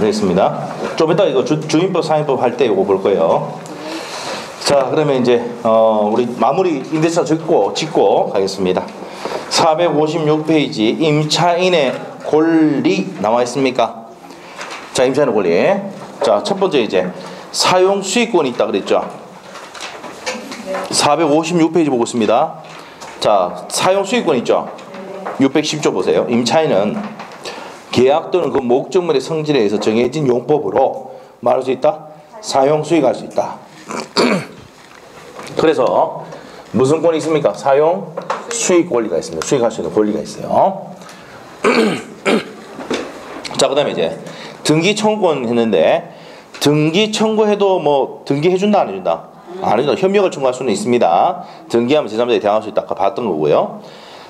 되겠습니다. 좀 이따 이거 주임법 상임법 할 때 이거 볼 거예요. 자, 그러면 이제 우리 마무리 임대차 짓고 가겠습니다. 456페이지 임차인의 권리 나와 있습니까? 자, 임차인의 권리. 자, 첫 번째 이제 사용 수익권이 있다 그랬죠. 456페이지 보고 있습니다. 자, 사용 수익권 있죠. 610조 보세요. 임차인은 계약 또는 그 목적물의 성질에 의해서 정해진 용법으로 말할 수 있다. 사용 수익할 수 있다. 그래서 무슨 권이 있습니까? 사용 수익 권리가 있습니다. 수익할 수 있는 권리가 있어요. 자, 그 다음에 이제 등기 청구권 했는데, 등기 청구해도 뭐 등기 해준다 안 해준다? 안 해준다. 협력을 청구할 수는 있습니다. 등기하면 제3자에 대항할 수 있다. 아까 봤던 거고요.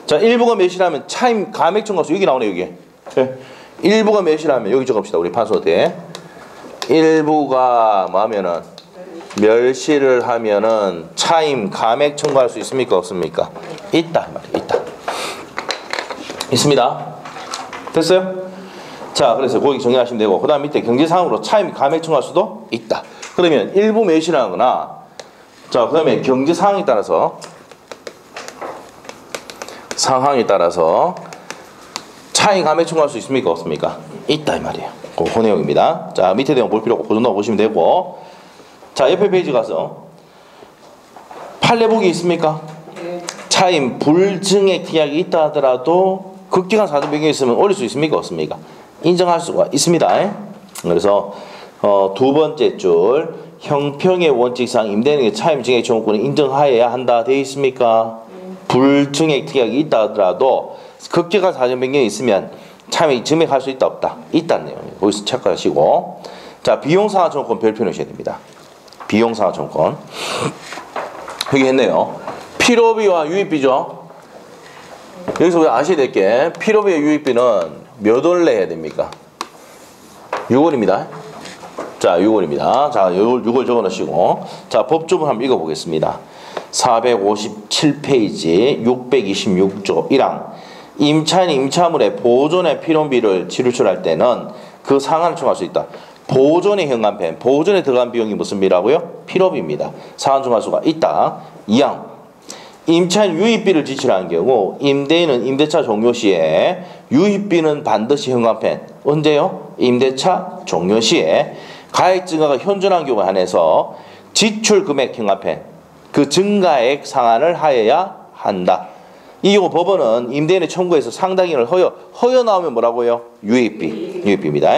자, 일부가 몇이라면 차임 감액 청구할 수, 여기 나오네 여기. 네. 일부가 몇이라면 여기 적읍시다. 우리 판소대. 일부가 뭐 하면은 멸시를 하면은 차임 감액 청구할 수 있습니까? 없습니까? 있다 말이에요. 있다. 있습니다. 됐어요? 자, 그래서 거기 정리하시면 되고, 그 다음 밑에 경제상으로 차임 감액 청구할 수도 있다. 그러면 일부 멸시라는 거나, 자, 그 다음에 경제상황에 따라서 상황에 따라서 차임 감액 청구할 수 있습니까? 없습니까? 있다 이 말이에요. 그 내용입니다. 자, 밑에 내용 볼 필요 없고 그 정도 보시면 되고, 자, 옆에 페이지 가서 판례복이 있습니까? 차임 불증액 계약이 있다 하더라도 급기간 사전 변경이 있으면 올릴 수 있습니까? 없습니까? 인정할 수가 있습니다. 그래서 두 번째 줄 형평의 원칙상 임대인에게 차임 증액 청구권을 인정하여야 한다 되어 있습니까? 불증액 계약이 있다 하더라도 급기간 사전 변경이 있으면 차임이 증액할 수 있다 없다? 있다는 내용이에요. 거기서 체크하시고, 자, 비용상하 청구권 별표 넣으셔야 됩니다. 비용상하 청구권 여기 했네요. 필요비와 유입비죠. 여기서 아셔야 될 게, 필요비와 유입비는 몇 월 내야 됩니까? 6월입니다. 자, 6월입니다. 자, 6월 적어 놓으시고, 자, 법조문 한번 읽어 보겠습니다. 457페이지 626조 1항 임차인이 임차물의 보존의 필요비를 지출할 때는 그 상한을 청구할 수 있다. 보존의 현관펜, 보존에 들어간 비용이 무슨 비라고요? 필요비입니다. 상한 청구할 수가 있다. 2항 임차인 유입비를 지출하는 경우 임대인은 임대차 종료 시에 유입비는 반드시 현관펜, 언제요? 임대차 종료 시에 가액 증가가 현존한 경우에 한해서 지출 금액 현관펜, 그 증가액 상한을 하여야 한다. 이 경우 법원은 임대인의 청구에서 상당인을 허여 나오면 뭐라고요? 유입비입니다.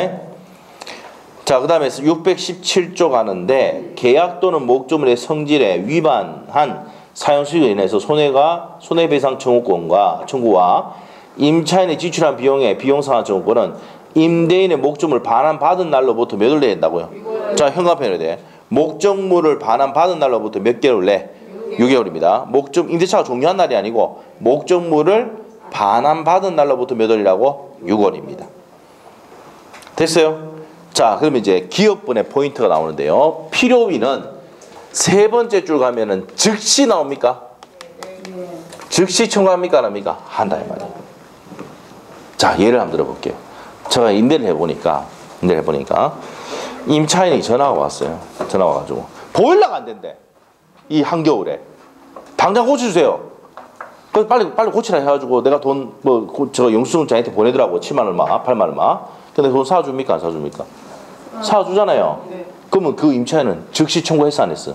자, 그 다음에 617조 가는데, 계약 또는 목조물의 성질에 위반한 사용수익으로 인해서 손해배상 청구와 임차인이 지출한 비용의 비용상환 청구권은 임대인의 목조물 반환받은 날로부터 몇 월 내야 된다고요? 자, 현관펜으로 돼. 목적물을 반환받은 날로부터 몇 개월 내? 6개월입니다. 임대차가 종료한 날이 아니고 목적물을 반환받은 날로부터 몇 월이라고? 6월입니다. 됐어요? 자, 그러면 이제 기업분의 포인트가 나오는데요. 필요비는 세 번째 줄 가면은 즉시 나옵니까? 즉시 청구합니까? 안 합니까? 한다 이 말이에요. 자, 예를 한번 들어볼게요. 제가 임대를 해보니까 임차인이 전화가 왔어요. 전화 와가지고 보일러가 안 된대. 이 한겨울에 당장 고쳐주세요. 그래서 빨리 고치라 해가지고 내가 돈 저 영수증 자기한테 보내더라고. 7만 얼마, 8만 얼마. 근데 돈 사줍니까 안 사줍니까? 사주잖아요. 네. 그러면 그 임차인은 즉시 청구했어 안 했어?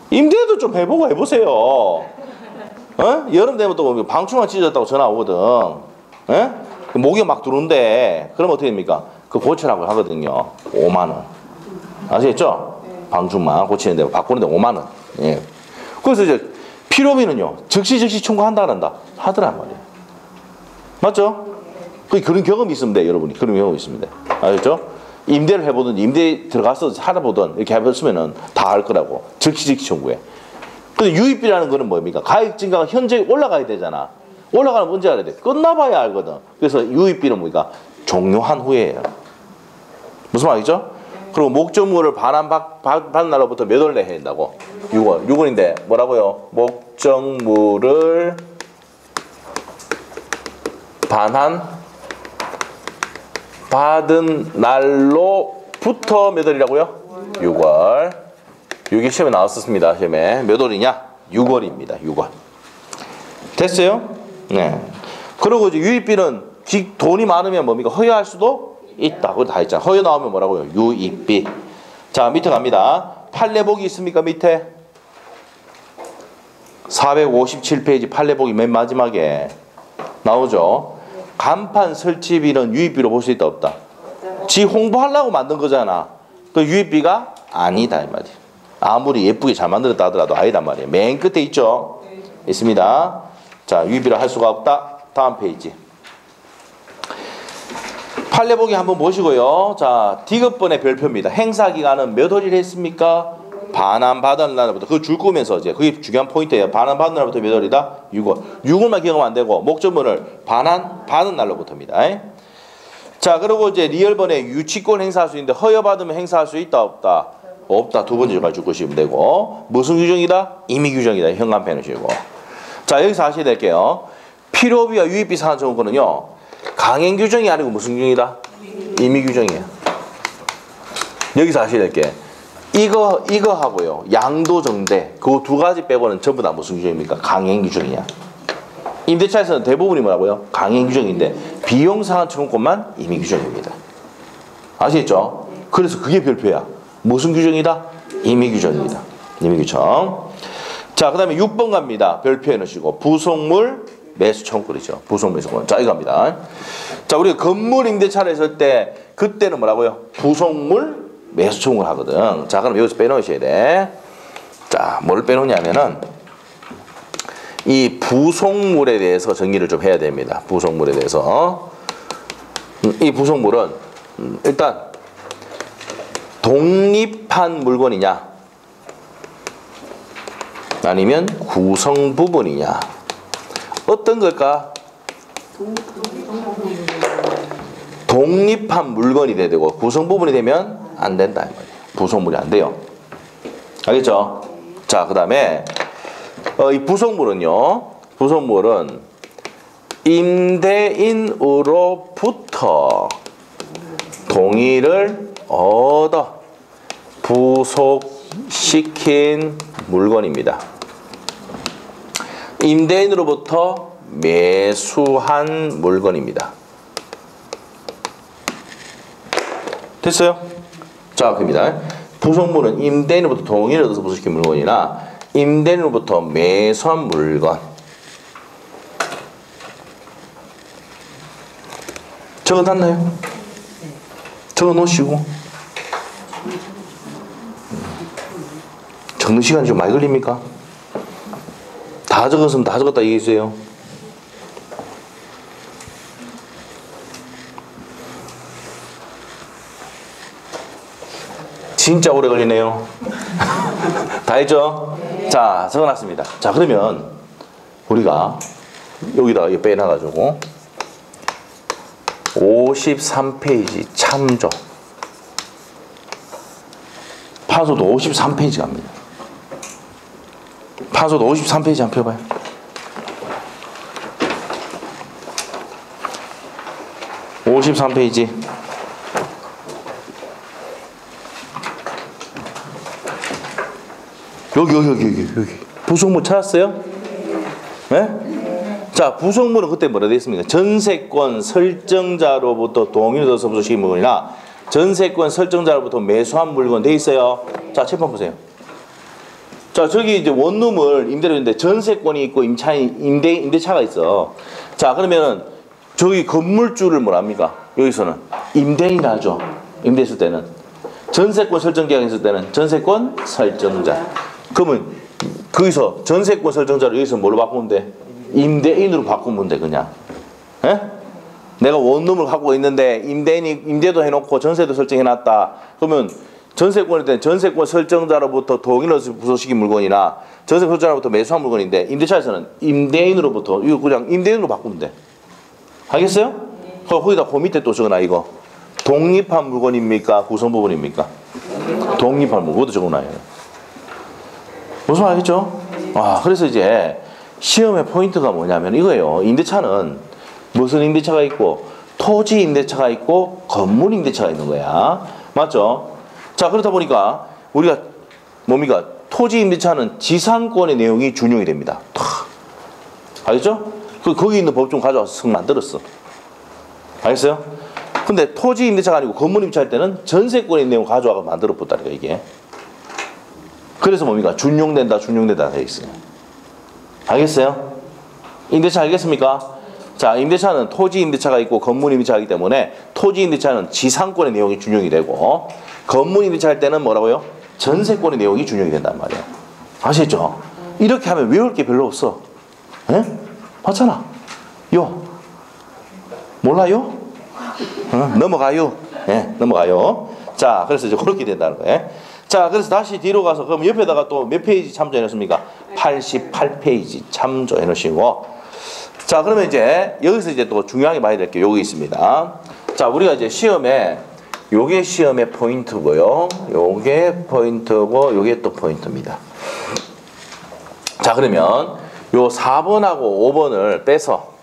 임대도 좀 해보세요. 여름 되면 또 방충망 찢어졌다고 전화 오거든. 목이 막 들어온대. 그럼 어떻게 됩니까? 그 고치라고 하거든요. 5만 원. 아시겠죠? 방충망 고치는데 바꾸는데 5만 원. 예. 그래서 이제 필요비는요 즉시 청구한다 하더란 말이에요. 맞죠? 그런 경험이 있으면 돼. 여러분이 그런 경험이 있으면 돼. 아셨죠? 임대를 해보든 임대 들어가서 살아보든 이렇게 해봤으면은 다 알 거라고. 즉시 청구해. 근데 유입비라는 거는 뭡니까? 가액 증가가 현재 올라가야 되잖아. 올라가는 문제 알아야 돼. 끝나봐야 알거든. 그래서 유입비는 뭡니까? 종료한 후에예요. 무슨 말이죠? 그리고 목적물을 반환받은 날로부터 몇 월 내야 된다고? 6월. 6월인데 뭐라고요? 목적물을 받은 날로부터 몇 월이라고요? 6월. 여기 시험에 나왔었습니다. 시험에 몇 월이냐? 6월입니다. 6월. 됐어요? 네. 그리고 이제 유입비는 돈이 많으면 뭡니까? 허여할 수도 있다. 그거 다 있잖아. 허여 나오면 뭐라고요? 유입비. 자, 밑에 갑니다. 판례복이 있습니까? 밑에 457페이지 판례복이 맨 마지막에 나오죠. 간판 설치비는 유입비로 볼 수 있다 없다? 지 홍보하려고 만든 거잖아. 그 유입비가 아니다 이 말이에요. 아무리 예쁘게 잘 만들었다 하더라도 아니단 말이에요. 맨 끝에 있죠. 있습니다. 자, 유입비를 할 수가 없다. 다음 페이지. 판례보기 한번 보시고요. 자, 디귿번의 별표입니다. 행사기간은 몇 월이라 했습니까? 반환받은 날부터. 그거 줄 거면서 이제 그게 중요한 포인트예요. 반환받은 날부터 몇 월이다? 6월. 6월만 기억하면 안 되고 목적문을 반환받은 날로부터입니다. 자, 그리고 이제 리얼번에 유치권 행사할 수 있는데 허여받으면 행사할 수 있다 없다? 없다. 두 번째 줄까지 줄 것이면 되고 무슨 규정이다? 임의 규정이다. 현관펜을 쥐고. 자, 여기서 아셔야 될게요. 필요비와 유입비 상한 정도는요. 강행 규정이 아니고 무슨 규정이다? 임의 규정이에요. 여기서 아셔야 될 게 이거 하고요. 양도정대 그 두 가지 빼고는 전부 다 무슨 규정입니까? 강행 규정이야. 임대차에서는 대부분이 뭐라고요? 강행 규정인데 비용 상한 청구권만 임의 규정입니다. 아시겠죠? 그래서 그게 별표야. 무슨 규정이다? 임의 규정입니다. 임의 규정. 자, 그 다음에 6번 갑니다. 별표해 놓으시고 부속물 매수 청구권이죠. 부속물 매수 청구권. 자, 이거 갑니다. 자, 우리가 건물 임대차를 했을 때 그때는 뭐라고요? 부속물 매수 청구를 하거든. 자, 그럼 여기서 빼놓으셔야 돼. 자, 뭘 빼놓냐면은 이 부속물에 대해서 정리를 좀 해야 됩니다. 부속물에 대해서. 이 부속물은 일단 독립한 물건이냐 아니면 구성 부분이냐 어떤 걸까? 독립한 물건이 돼야 되고 구성 부분이 되면 안 된다 이 말이에요. 부속물이 안 돼요. 알겠죠? 자, 그 다음에 이 부속물은요. 부속물은 임대인으로부터 동의를 얻어 부속시킨 물건입니다. 임대인으로부터 매수한 물건입니다. 됐어요? 자, 그럽니다. 부속물은 임대인으로부터 동의를 얻어서 부속시킨 물건이나 임대인으로부터 매수한 물건. 적어놨나요? 적어놓으시고. 적는 시간이 좀 많이 걸립니까? 다 적었으면 다 적었다 얘기해주세요. 진짜 오래 걸리네요. 다 했죠? 자, 적어놨습니다. 자, 그러면 우리가 여기다가 이거 빼놔가지고 53페이지 참조. 파소도 53페이지 갑니다. 파소도 53페이지 한번 펴봐요. (53페이지) 여기 부속물 찾았어요? 네? 자, 부속물은 그때 뭐라 되어 있습니까? 전세권 설정자로부터 동의를 얻어서 부속시킨 물건이나 전세권 설정자로부터 매수한 물건 돼 있어요. 자, 책판 보세요. 자, 저기 이제 원룸을 임대로 했는데 전세권이 있고 임대차가 있어. 자, 그러면은 저기 건물주를 뭐랍니까? 여기서는 임대인이라 하죠. 임대했을 때는. 전세권 설정 계약 했을 때는 전세권 설정자. 그러면 거기서 전세권 설정자를 여기서 뭘로 바꾸면 돼? 임대인으로 바꾸면 돼, 그냥. 에? 내가 원룸을 갖고 있는데 임대도 해놓고 전세도 설정해놨다. 그러면 전세권일 때는 전세권 설정자로부터 동의를 부속시킨 물건이나 전세권 설정자로부터 매수한 물건인데 임대차에서는 임대인으로부터 이거 그냥 임대인으로 바꾸면 돼. 알겠어요? 거기다 그 밑에 또 적어놔 이거. 독립한 물건입니까? 구성 부분입니까? 독립한 물건. 그것도 적어놔요. 무슨 말 알겠죠? 아, 그래서 이제 시험의 포인트가 뭐냐면 이거예요. 임대차는 무슨 임대차가 있고 토지 임대차가 있고 건물 임대차가 있는 거야. 맞죠? 자, 그렇다 보니까 우리가 뭡니까? 토지 임대차는 지상권의 내용이 준용이 됩니다. 알겠죠? 거기 있는 법 좀 가져와서 성 만들었어. 알겠어요? 근데 토지 임대차가 아니고 건물 임대차 할 때는 전세권의 내용 가져와서 만들어 봤다니까, 이게. 그래서 뭡니까? 준용된다 되어 있어요. 알겠어요? 임대차 알겠습니까? 자, 임대차는 토지 임대차가 있고 건물 임대차가 있기 때문에 토지 임대차는 지상권의 내용이 준용이 되고 건물 임대차 할 때는 뭐라고요? 전세권의 내용이 준용이 된단 말이에요. 아시겠죠? 이렇게 하면 외울 게 별로 없어. 예? 맞잖아. 요. 몰라요? 넘어가요. 예, 넘어가요. 자, 그래서 이제 그렇게 된다는 거예요. 자, 그래서 다시 뒤로 가서 그럼 옆에다가 또 몇 페이지 참조해 놓습니까? 88페이지 참조해 놓으시고. 자, 그러면 이제 여기서 이제 또 중요하게 봐야 될 게 요게 있습니다. 자, 우리가 이제 시험에 요게 시험의 포인트고요. 요게 포인트고 요게 또 포인트입니다. 자, 그러면 요 4번하고 5번을 빼서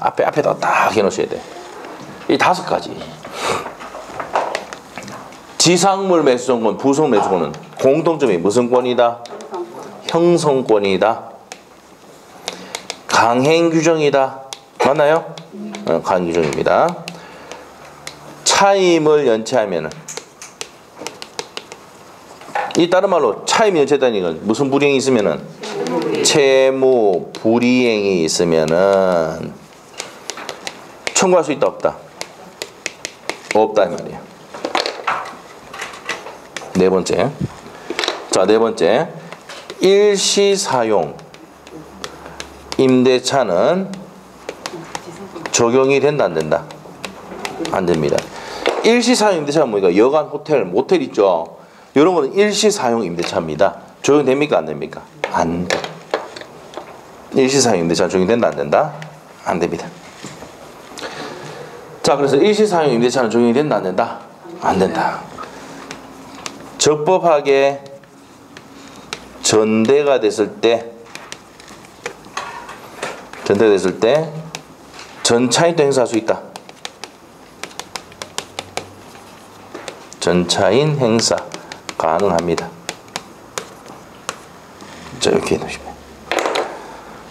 앞에다 딱 해 놓으셔야 돼. 이 5가지. 지상물 매수권권, 부속 매수권은 공통점이 무슨 권이다? 형성권이다. 강행 규정이다. 맞나요? 강행 규정입니다. 차임을 연체하면은 이 다른 말로 차임 연체다는 건 무슨 불이행이 있으면은 채무 불이행이 있으면은 청구할 수 있다 없다? 없다 이 말이야. 네 번째. 자, 네 번째. 일시사용 임대차는 적용이 된다 안 된다? 안 됩니다. 일시사용 임대차가 뭐니까 여관, 호텔, 모텔 있죠. 이런 거는 일시사용 임대차입니다. 적용됩니까 안 됩니까? 안 돼. 일시사용 임대차 적용된다 안 된다? 안 됩니다. 자, 그래서 일시사용 임대차는 적용이 된다 안 된다? 안 된다. 적법하게 전대가 됐을 때 전차인도 행사할 수 있다. 전차인 행사 가능합니다. 자, 이렇게 해놓으시면.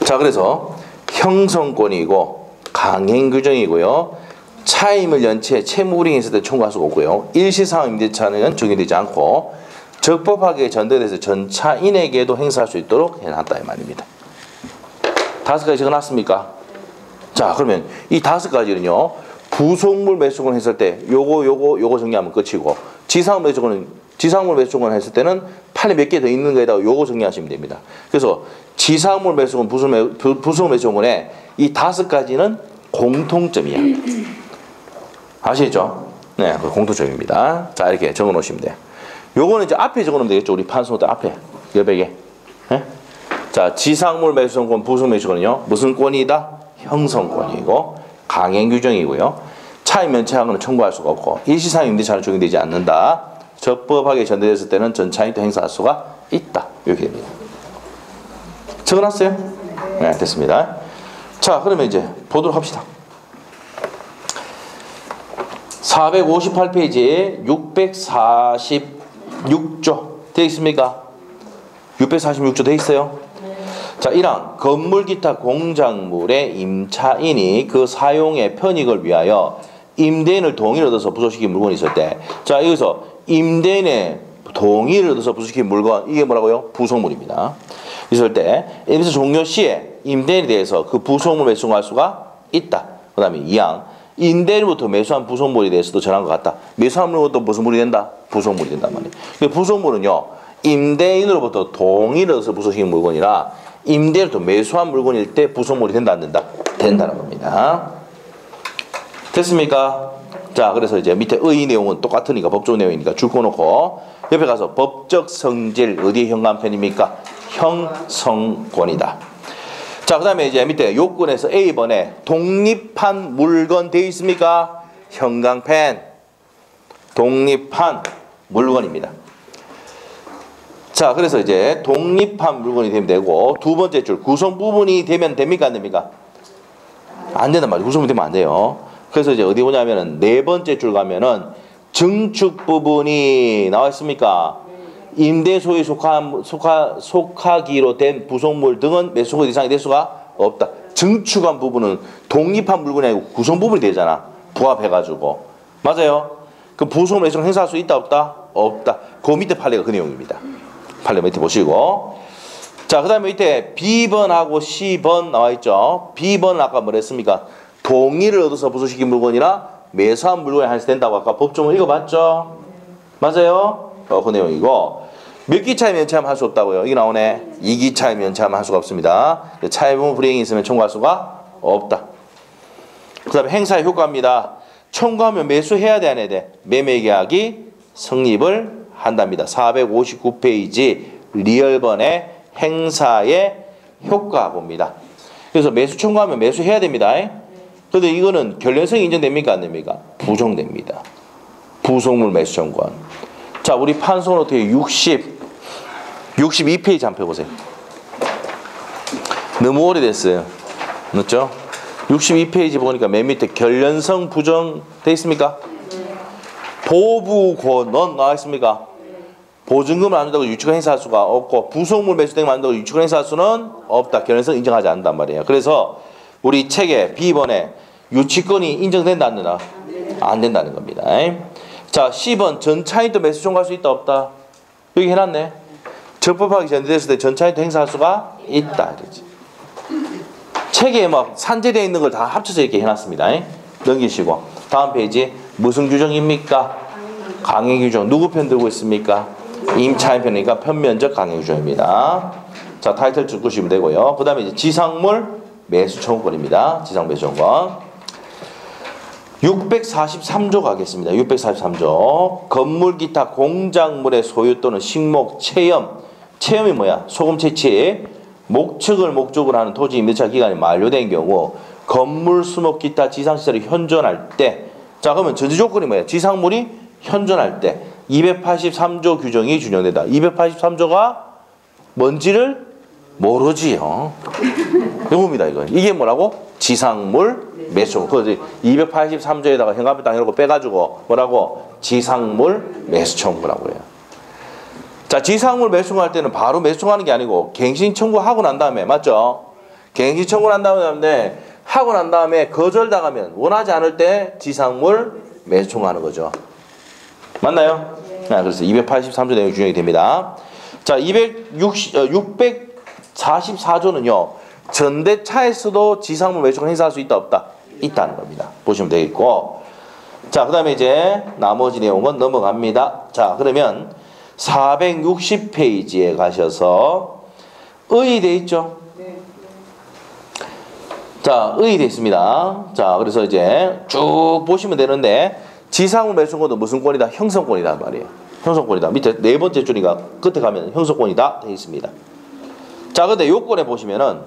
자, 그래서 형성권이고 강행 규정이고요. 차임을 연체 채무불이행이 있을 때 청구할 수가 없고요. 일시사용 임대차는 적용되지 않고 적법하게 전대돼서 전차인에게도 행사할 수 있도록 해놨다 이 말입니다. 5가지 적어놨습니까? 자, 그러면 이 5가지는요 부속물 매수권 했을 때 요거 정리하면 끝이고 지상물 매수권 했을 때는 판에 몇 개 더 있는 거에다가 요거 정리하시면 됩니다. 그래서 지상물 매수권, 부속물 매수권에 이 5가지는 공통점이야. 아시겠죠? 네, 그 공통점입니다. 자, 이렇게 적어 놓으시면 돼요. 요거는 이제 앞에 적어 놓으면 되겠죠. 우리 판소대 앞에 여백에. 네? 자, 지상물 매수권, 부속 매수권은요 무슨 권이다? 형성권이고 강행 규정이고요. 차임 연체하고는 청구할 수가 없고 일시사용 임대차는 적용되지 않는다. 적법하게 전대됐을 때는 전차인도 행사할 수가 있다. 이렇게 됩니다. 적어놨어요? 네, 됐습니다. 자, 그러면 이제 보도록 합시다. 458페이지에 646조 되어 있습니까? 646조 되어 있어요? 자, 1항 건물 기타 공작물의 임차인이 그 사용의 편익을 위하여 임대인을 동의를 얻어서 부속시킨 물건이 있을 때, 자, 여기서 임대인의 동의를 얻어서 부속시킨 물건, 이게 뭐라고요? 부속물입니다. 있을 때 임대 종료 시에 임대인에 대해서 그 부속물 매수할 수가 있다. 그 다음에 2항 임대인으로부터 매수한 부속물에 대해서도 전한 것 같다. 매수한 물건도 무슨 물이 된다? 부속물이 된단 말이에요. 부속물은요 임대인으로부터 동의를 얻어서 부속시킨 물건이라 임대인으로부터 매수한 물건일 때 부속물이 된다 안 된다? 된다는 겁니다. 됐습니까? 자, 그래서 이제 밑에 의 내용은 똑같으니까 법적 내용이니까 줄 꺼놓고 옆에 가서 법적 성질 어디에 현관편입니까? 형성권이다. 자, 그 다음에 이제 밑에 요건에서 A번에 독립한 물건 되어 있습니까? 형광펜. 독립한 물건입니다. 자, 그래서 이제 독립한 물건이 되면 되고 두 번째 줄 구성 부분이 되면 됩니까? 안 됩니까? 안 된단 말이에요. 구성 부분이 되면 안 돼요. 그래서 이제 어디 보냐면은 네 번째 줄 가면은 증축 부분이 나와 있습니까? 임대소에 속하기로 된 부속물 등은 매수고 이상이 될 수가 없다. 증축한 부분은 독립한 물건이 아니고 구성 부분이 되잖아. 부합해가지고. 맞아요? 그 부속물 매수를 행사할 수 있다 없다? 없다. 그 밑에 판례가 그 내용입니다. 판례 밑에 보시고. 자, 그 다음에 밑에 B번하고 C번 나와 있죠. B번은 아까 뭐랬습니까? 동의를 얻어서 부속시킨 물건이나 매수한 물건이 한시된다고 아까 법조문 읽어봤죠? 맞아요? 그 내용이고. 몇 기차에 면차하면 할 수 없다고요? 이게 나오네. 2기차에 면차하면 할 수가 없습니다. 차액부분 불이행이 있으면 청구할 수가 없다. 그 다음에 행사의 효과입니다. 청구하면 매수해야 돼, 안 해야 돼? 매매계약이 성립을 한답니다. 459페이지 리얼번의 행사의 효과 봅니다. 그래서 매수 청구하면 매수해야 됩니다. 그런데 이거는 결련성이 인정됩니까? 안 됩니까? 부정됩니다. 부속물 매수 청구한. 자, 우리 판소노트 62페이지 한번 펴보세요. 너무 오래됐어요. 맞죠? 62페이지 보니까 맨 밑에 결련성 부정 돼 있습니까? 보부권은 나와 있습니까? 보증금을 안 준다고 유치권 행사할 수가 없고 부속물 매수 등을 안 준다고 유치권 행사할 수는 없다. 결련성 인정하지 않는단 말이에요. 그래서 우리 책에 B번에 유치권이 인정된다 안 된다? 안 된다는 겁니다. 자, C번 전차인도 매수 청구할 수 있다 없다? 여기 해놨네. 적법하게 전제됐을 때 전차인도 행사할 수가 있다. 이러지. 책에 막 산재되어 있는 걸 다 합쳐서 이렇게 해놨습니다. 넘기시고 다음 페이지 무슨 규정입니까? 강행규정. 누구 편 들고 있습니까? 임차인 편이니까 편면적 강행규정입니다. 자, 타이틀 쭉 보시면 되고요. 그 다음에 이제 지상물 매수 청구권입니다. 지상 매수 청구권. 643조 가겠습니다. 643조. 건물 기타 공작물의 소유 또는 식목 체험. 체험이 뭐야? 소금 채취. 목축을 목적으로 하는 토지 임대차 기간이 만료된 경우 건물, 수목, 기타 지상시설이 현존할 때, 자, 그러면 전제 조건이 뭐야? 지상물이 현존할 때 283조 규정이 준용된다. 283조가 뭔지를 모르지요. 이겁니다, 이거. 이게 뭐라고? 지상물 매수. 그 283조에다가 현관비 땅 이러고 빼가지고 뭐라고? 지상물 매수 청구라고 해요. 자, 지상물 매수 청구할 때는 바로 매수 청구하는 게 아니고 갱신 청구하고 난 다음에, 맞죠? 갱신 청구를 한 다음에 하고 난 다음에 거절당하면 원하지 않을 때 지상물 매수 청구하는 거죠. 맞나요? 네, 그래서 283조 내용이 준용이 됩니다. 자, 644조는요. 전대차에서도 지상물 매수 청구 행사할 수 있다 없다? 있다는 겁니다. 보시면 되겠고. 자, 그 다음에 이제 나머지 내용은 넘어갑니다. 자, 그러면 460페이지에 가셔서 의의돼 있죠? 자, 의의돼 있습니다. 자, 그래서 이제 쭉 보시면 되는데 지상물 매수권도 무슨 권이다? 형성권이다 말이에요. 형성권이다. 밑에 네 번째 줄이가 끝에 가면 형성권이다 되어 있습니다. 자, 근데 요건에 보시면은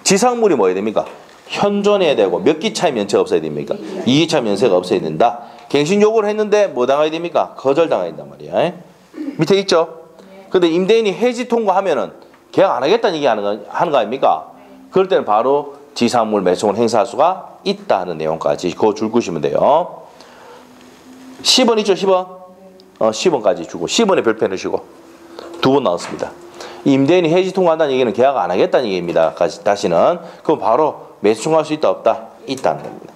지상물이 뭐 해야 됩니까? 현존해야 되고 몇 기차의 면세가 없어야 됩니까? 2기차 면세가 없어야 된다. 갱신 요구를 했는데 뭐 당해야 됩니까? 거절당해야 된단 말이야. 밑에 있죠? 근데 임대인이 해지 통과하면은 계약 안 하겠다는 얘기 하는 거 아닙니까? 그럴 때는 바로 지상물 매수권 행사할 수가 있다 하는 내용까지 그거 줄 구시면 돼요. 10번 있죠? 10번? 10번까지 주고 10번에 별표 넣으시고 두 번 나왔습니다. 임대인이 해지 통과한다는 얘기는 계약 안 하겠다는 얘기입니다. 다시는. 그럼 바로 매수 청구할 수 있다 없다? 있다는 겁니다.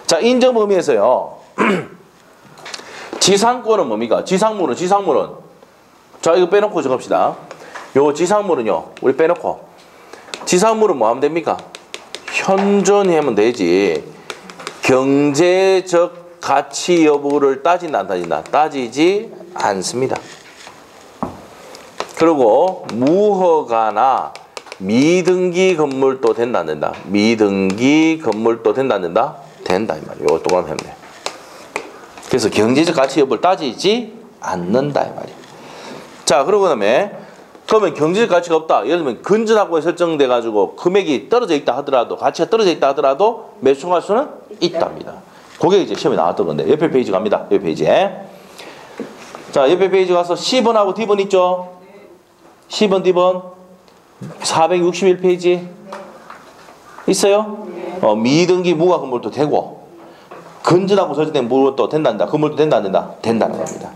자, 인정 범위에서요. 지상권은 뭡니까? 지상물은 자, 이거 빼놓고 적읍시다. 요 지상물은요. 우리 빼놓고 지상물은 뭐 하면 됩니까? 현존하면 되지. 경제적 가치 여부를 따진다 안 따진다? 따지지 않습니다. 그리고 무허가나 미등기 건물도 된다 안 된다? 미등기 건물도 된다 안 된다? 된다 이 말이에요. 이거 똑바로 하면 돼. 그래서 경제적 가치 여부를 따지지 않는다 이 말이에요. 자, 그러고 그다음에 그러면 경제적 가치가 없다. 예를 들면 건전하고 설정돼 가지고 금액이 떨어져 있다 하더라도 가치가 떨어져 있다 하더라도 매수 청구할 수는 있답니다. 그게 이제 시험에 나왔던 건데 옆에 페이지 갑니다. 옆에 페이지에. 자, 옆에 페이지 가서 C번하고 D번 있죠? C번, D번 461페이지 있어요? 미등기 무가 건물도 되고 건전하고 설정된 물도 된다. 건물도 된다 안 된다? 된다는 겁니다.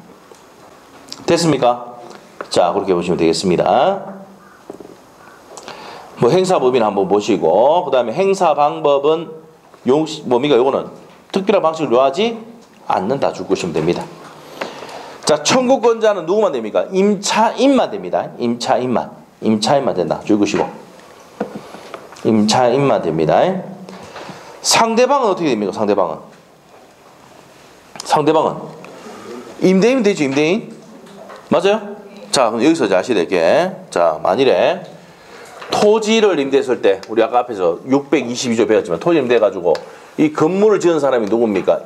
됐습니까? 자, 그렇게 보시면 되겠습니다. 뭐 행사법인 한번 보시고, 그 다음에 행사 방법은 뭡니까? 요거는 특별한 방식을 요하지 않는다. 줄 것이면 됩니다. 자, 청구권자는 누구만 됩니까? 임차인만 됩니다. 임차인만 된다. 줄 것이고, 임차인만 됩니다. 상대방은 어떻게 됩니까? 상대방은 임대인 되죠. 임대인 맞아요? 자, 그럼 여기서 이제 아셔야 될 게, 자, 만일에 토지를 임대했을 때, 우리 아까 앞에서 622조 배웠지만 토지 임대해가지고 이 건물을 지은 사람이 누굽니까?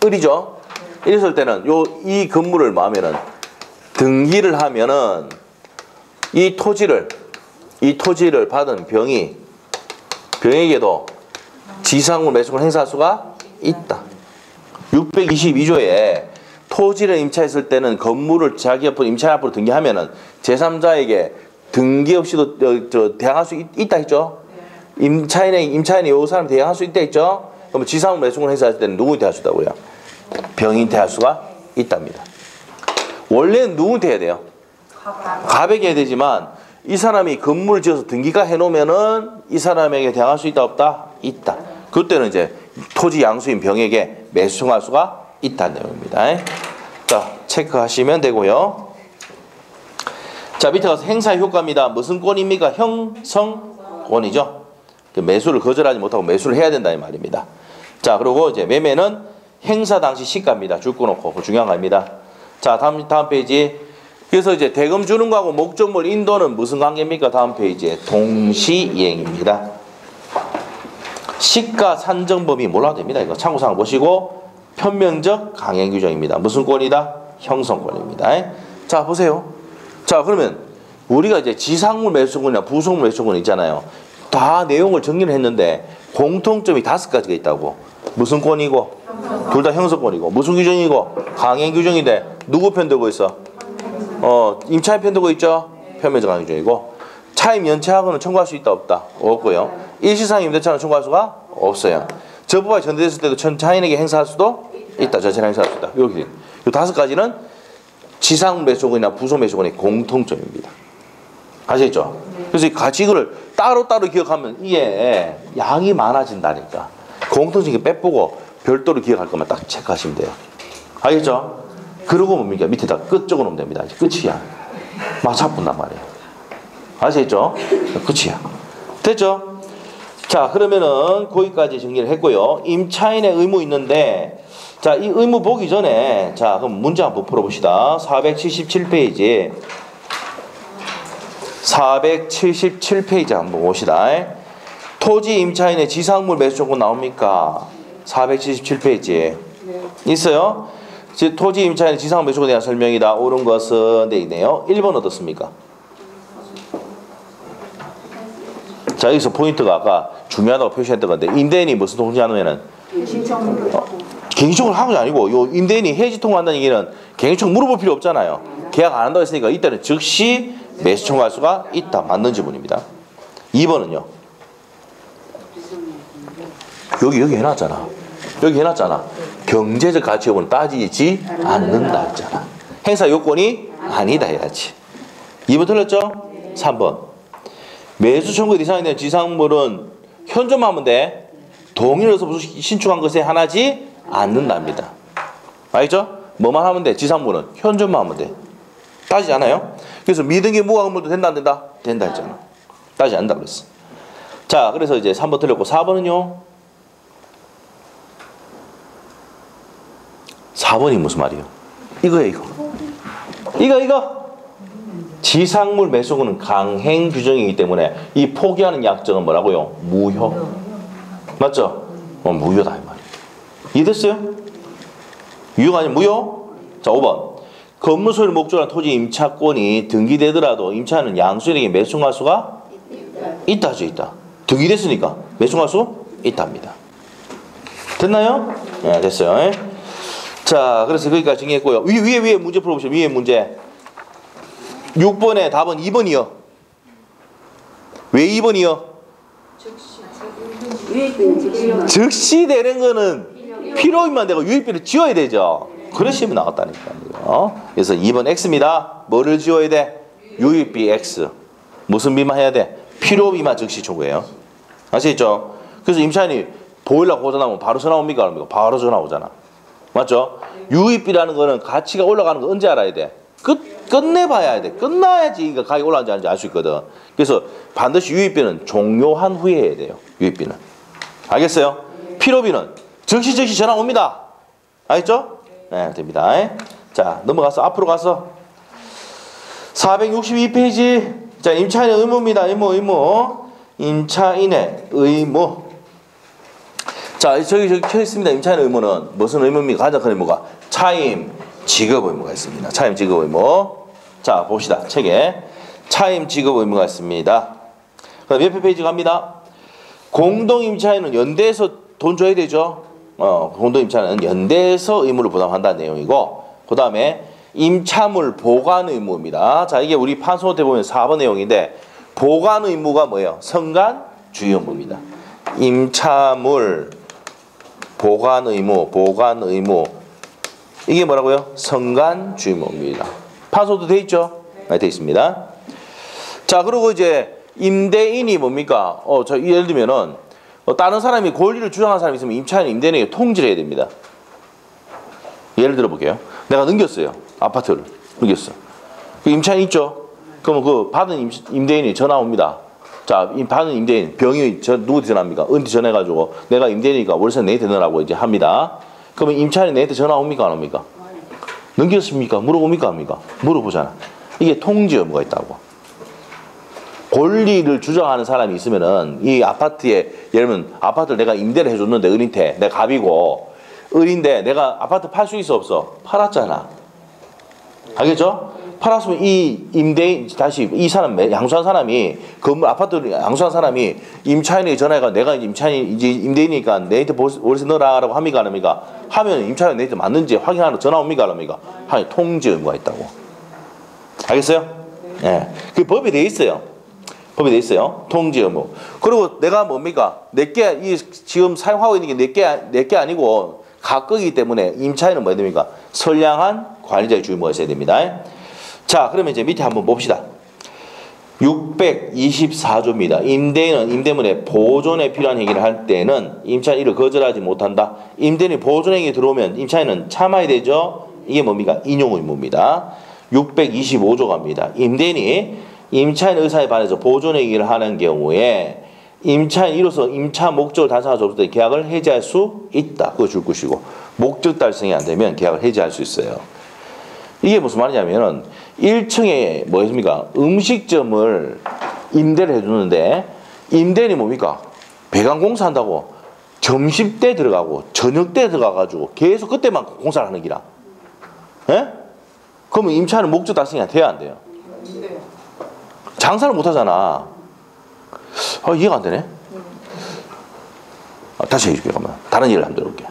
을이죠. 이랬을 때는 이 건물을 뭐 하면은 등기를 하면은 이 토지를 받은 병에게도 지상물 매수권 행사할 수가 있다. 622조에 토지를 임차했을 때는 건물을 자기 앞으로 임차인 앞으로 등기하면은 제3자에게 등기 없이도 대항할 수 있다 했죠. 임차인이 요 사람 대항할 수 있다 했죠. 그럼 지상물 매수권 행사할 때는 누구한테 할 수 있다고요? 병인한테 할 수가 있답니다. 원래는 누구한테 해야 돼요? 갑에게 해야 되지만 이 사람이 건물을 지어서 등기가 해놓으면은 이 사람에게 대항할 수 있다 없다? 있다. 그때는 이제 토지 양수인 병에게 매수 청구할 수가 있다는 내용입니다. 자, 체크하시면 되고요. 자, 밑에 가서 행사의 효과입니다. 무슨 권입니까? 형성권이죠. 매수를 거절하지 못하고 매수를 해야 된다는 말입니다. 자, 그리고 이제 매매는 행사 당시 시가입니다. 줄 거 놓고 중요한 겁니다. 자, 다음 페이지. 그래서 이제 대금 주는 거하고 목적물 인도는 무슨 관계입니까? 다음 페이지에 동시이행입니다. 시가 산정 범위 몰라도 됩니다. 이거 참고사항 보시고 편명적 강행 규정입니다. 무슨 권이다? 형성권입니다. 자, 보세요. 자, 그러면 우리가 이제 지상물 매수권이나 부속물 매수권 있잖아요. 다 내용을 정리를 했는데 공통점이 5가지가 있다고. 무슨 권이고? 둘 다 형성권이고. 무슨 규정이고? 강행 규정인데 누구 편 들고 있어? 임차인 편 들고 있죠? 편명적 강행 규정이고. 차임 연체하고는 청구할 수 있다 없다? 없고요. 일시상 임대차는 청구할 수가 없어요. 저법에 전제됐을 때도 차인에게 행사할 수도 있다. 전체는 행사할 수 있다. 이렇게 이 5가지는 지상 매수권이나 부속 매수권의 공통점입니다. 아시겠죠? 그래서 같이 이거를 따로따로 기억하면 이게 양이 많아진다니까. 공통점이 빼보고 별도로 기억할 것만 딱 체크하시면 돼요. 알겠죠? 그러고 뭡니까? 밑에다 끝 적어놓으면 됩니다. 이제 끝이야. 맞아본단 말이에요. 아시겠죠? 끝이야. 됐죠? 자, 그러면은 거기까지 정리를 했고요. 임차인의 의무 있는데, 자, 이 의무 보기 전에, 자, 그럼 문제 한번 풀어봅시다. 477페이지. 477페이지 한번 봅시다. 토지 임차인의 지상물 매수 조건 나옵니까? 477페이지에. 있어요? 토지 임차인의 지상물 매수 조건에 대한 설명이다. 옳은 것은 네 있네요. 1번 어떻습니까? 자, 여기서 포인트가 아까 중요하다고 표시했던 건데, 임대인이 무슨 통지하냐면은 갱신청을 하는 게 아니고, 요 임대인이 해지 통화한다는 얘기는 갱신청 물어볼 필요 없잖아요. 계약 안 한다고 했으니까 이때는 즉시 매수 청구할 수가 있다. 맞는 지문입니다. 2번은요. 여기 해놨잖아. 여기 해놨잖아. 경제적 가치 여부는 따지지 않는다 했잖아. 행사 요건이 아니다 해야지. 2번 틀렸죠? 3번. 매수 청구 대상이 되는 지상물은 현존만 하면 돼. 동일해서 신축한 것에 하나지 않는답니다. 알겠죠? 뭐만 하면 돼? 지상물은 현존만 하면 돼. 따지지 않아요? 그래서 미등기 무가 건물도 된다 안 된다? 된다 했잖아. 따지지 않는다 그랬어. 자, 그래서 이제 3번 틀렸고 4번은요? 4번이 무슨 말이에요? 이거예요, 이거. 지상물 매수권은 강행 규정이기 때문에 이 포기하는 약정은 뭐라고요? 무효. 맞죠? 무효다 이 말이에요. 이해됐어요? 유효가 아니면 무효? 자, 5번. 건물 소유를 목적으로 한 토지 임차권이 등기되더라도 임차인은 양수인에게 매수할 수가 있다 하죠. 있다. 등기됐으니까 매수할 수 있답니다. 됐나요? 네, 됐어요. 자, 그래서 거기까지 정리했고요. 위에 문제 풀어보시죠. 위에 문제. 6번의 답은 2번이요. 왜 2번이요? 즉시 되는 거는 필요비만 되고 유입비를 지워야 되죠. 그러시면 나왔다니까요. 그래서 2번 X입니다. 뭐를 지워야 돼? 유입비 X. 무슨 비만 해야 돼? 필요비만 즉시 초과해요. 아시겠죠? 그래서 임차인이 보일러 고장나면 바로 전화 옵니까? 바로 전화 오잖아. 맞죠? 유입비라는 거는 가치가 올라가는 거 언제 알아야 돼? 끝내봐야 돼. 끝나야지 이거 가격이 올라가는지 알 수 있거든. 그래서 반드시 유입비는 종료한 후에 해야 돼요. 유입비는. 알겠어요? 필요비는 즉시 전화 옵니다. 알겠죠? 네, 됩니다. 자, 넘어가서 앞으로 가서 462페이지. 자, 임차인의 의무입니다. 의무. 임차인의 의무. 자, 저기 켜 있습니다. 임차인의 의무는 무슨 의무입니까? 가장 큰 의무가 차임 지급 의무가 있습니다. 차임 지급 의무. 자, 봅시다. 책에 차임 지급 의무가 있습니다. 그다음 옆에 페이지 갑니다. 공동 임차인은 연대에서 돈 줘야 되죠. 공동 임차인은 연대에서 의무를 부담한다는 내용이고, 그다음에 임차물 보관 의무입니다. 자, 이게 우리 판소노트에 보면 4번 내용인데, 보관 의무가 뭐예요? 성간 주의 의무입니다. 임차물 보관 의무. 이게 뭐라고요? 성간 주의 의무입니다. 판소도 돼 있죠? 네, 돼 있습니다. 자, 그리고 이제 임대인이 뭡니까? 저 예를 들면은 다른 사람이 권리를 주장하는 사람이 있으면 임차인 임대인에게 통지를 해야 됩니다. 예를 들어 볼게요. 내가 넘겼어요. 아파트를 넘겼어. 그 임차인 있죠? 그러면 그 받은 임대인이 전화 옵니다. 자, 받은 임대인 병이 누구한테 전화합니까? 은퇴 전해가지고 내가 임대인이니까 월세 내한테 넣으라고 이제 합니다. 그러면 임차인이 내한테 전화 옵니까? 안 옵니까? 넘겼습니까? 물어봅니까? 합니까? 물어보잖아. 이게 통지 의무가 있다고. 권리를 주장하는 사람이 있으면은 이 아파트에 예를 들면 아파트를 내가 임대를 해줬는데 은인한테 내가 갑이고 은인데 내가 아파트 팔 수 있어 없어? 팔았잖아. 알겠죠? 팔았으면 이 임대인 다시 이 사람 양수한 사람이 건물 아파트를 양수한 사람이 임차인에게 전화해가 내가 임차인 이제 임대인이니까 내한테 월세 넣어라라고 합니까 안 합니까? 하면 임차인 내한테 맞는지 확인하러 전화 옵니까 안 옵니까? 하니 통지 의무가 있다고. 알겠어요? 예. 네. 그 법이 돼 있어요. 법이 돼 있어요. 통지 의무. 그리고 내가 뭡니까? 내게 이 지금 사용하고 있는 게 내게 아니고 각각이기 때문에 임차인은 뭐야 됩니까? 선량한 관리자의 주의무가 있어야 됩니다. 자, 그러면 이제 밑에 한번 봅시다. 624조입니다. 임대인은 임대물의 보존에 필요한 행위를 할 때는 임차인 이를 거절하지 못한다. 임대인이 보존 행위에 들어오면 임차인은 참아야 되죠. 이게 뭡니까? 인용 의무입니다. 625조 갑니다. 임대인이 임차인 의사에 반해서 보존 행위를 하는 경우에 임차인 이로서 임차 목적을 달성하지 없을 때 계약을 해지할 수 있다. 그거 줄 것이고, 목적 달성이 안 되면 계약을 해지할 수 있어요. 이게 무슨 말이냐면은 1층에 뭐였습니까? 음식점을 임대를 해주는데 임대인이 뭡니까? 배관 공사한다고 점심 때 들어가고 저녁 때 들어가가지고 계속 그때만 공사를 하는 기라. 예? 그러면 임차인은 목적 달성이 돼야 안 돼요? 장사를 못 하잖아. 이해가 안 되네? 다시 해줄게. 그러면 다른 예를 한번 들어볼게.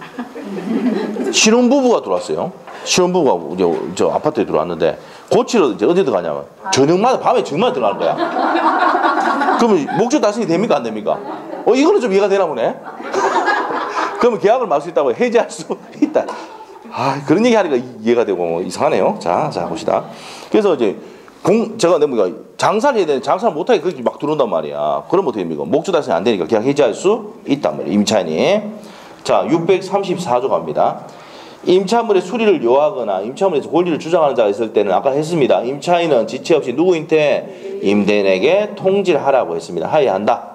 신혼부부가 들어왔어요. 신혼부부가 저 아파트에 들어왔는데 고치러 이제 어디 들어가냐면 저녁마다 밤에 정말 들어가는 거야. 그러면 목적 달성이 됩니까 안 됩니까? 이거는 좀 이해가 되나 보네. 그러면 계약을 막 수 있다고 해지할 수 있다. 그런 얘기 하니까 이해가 되고 이상하네요. 자 봅시다. 그래서 이제 제가 뭡니까? 장사를 해야 되는데 장사를 못하게 그렇게 막 들어온단 말이야. 그럼 어떻게 됩니까? 목적 달성이 안 되니까 계약 해지할 수 있단 말이에요. 임차인이. 자, 634조 갑니다. 임차물의 수리를 요하거나 임차물에서 권리를 주장하는 자가 있을 때는 아까 했습니다. 임차인은 지체 없이 누구한테? 임대인에게 통지를 하라고 했습니다. 하여야 한다.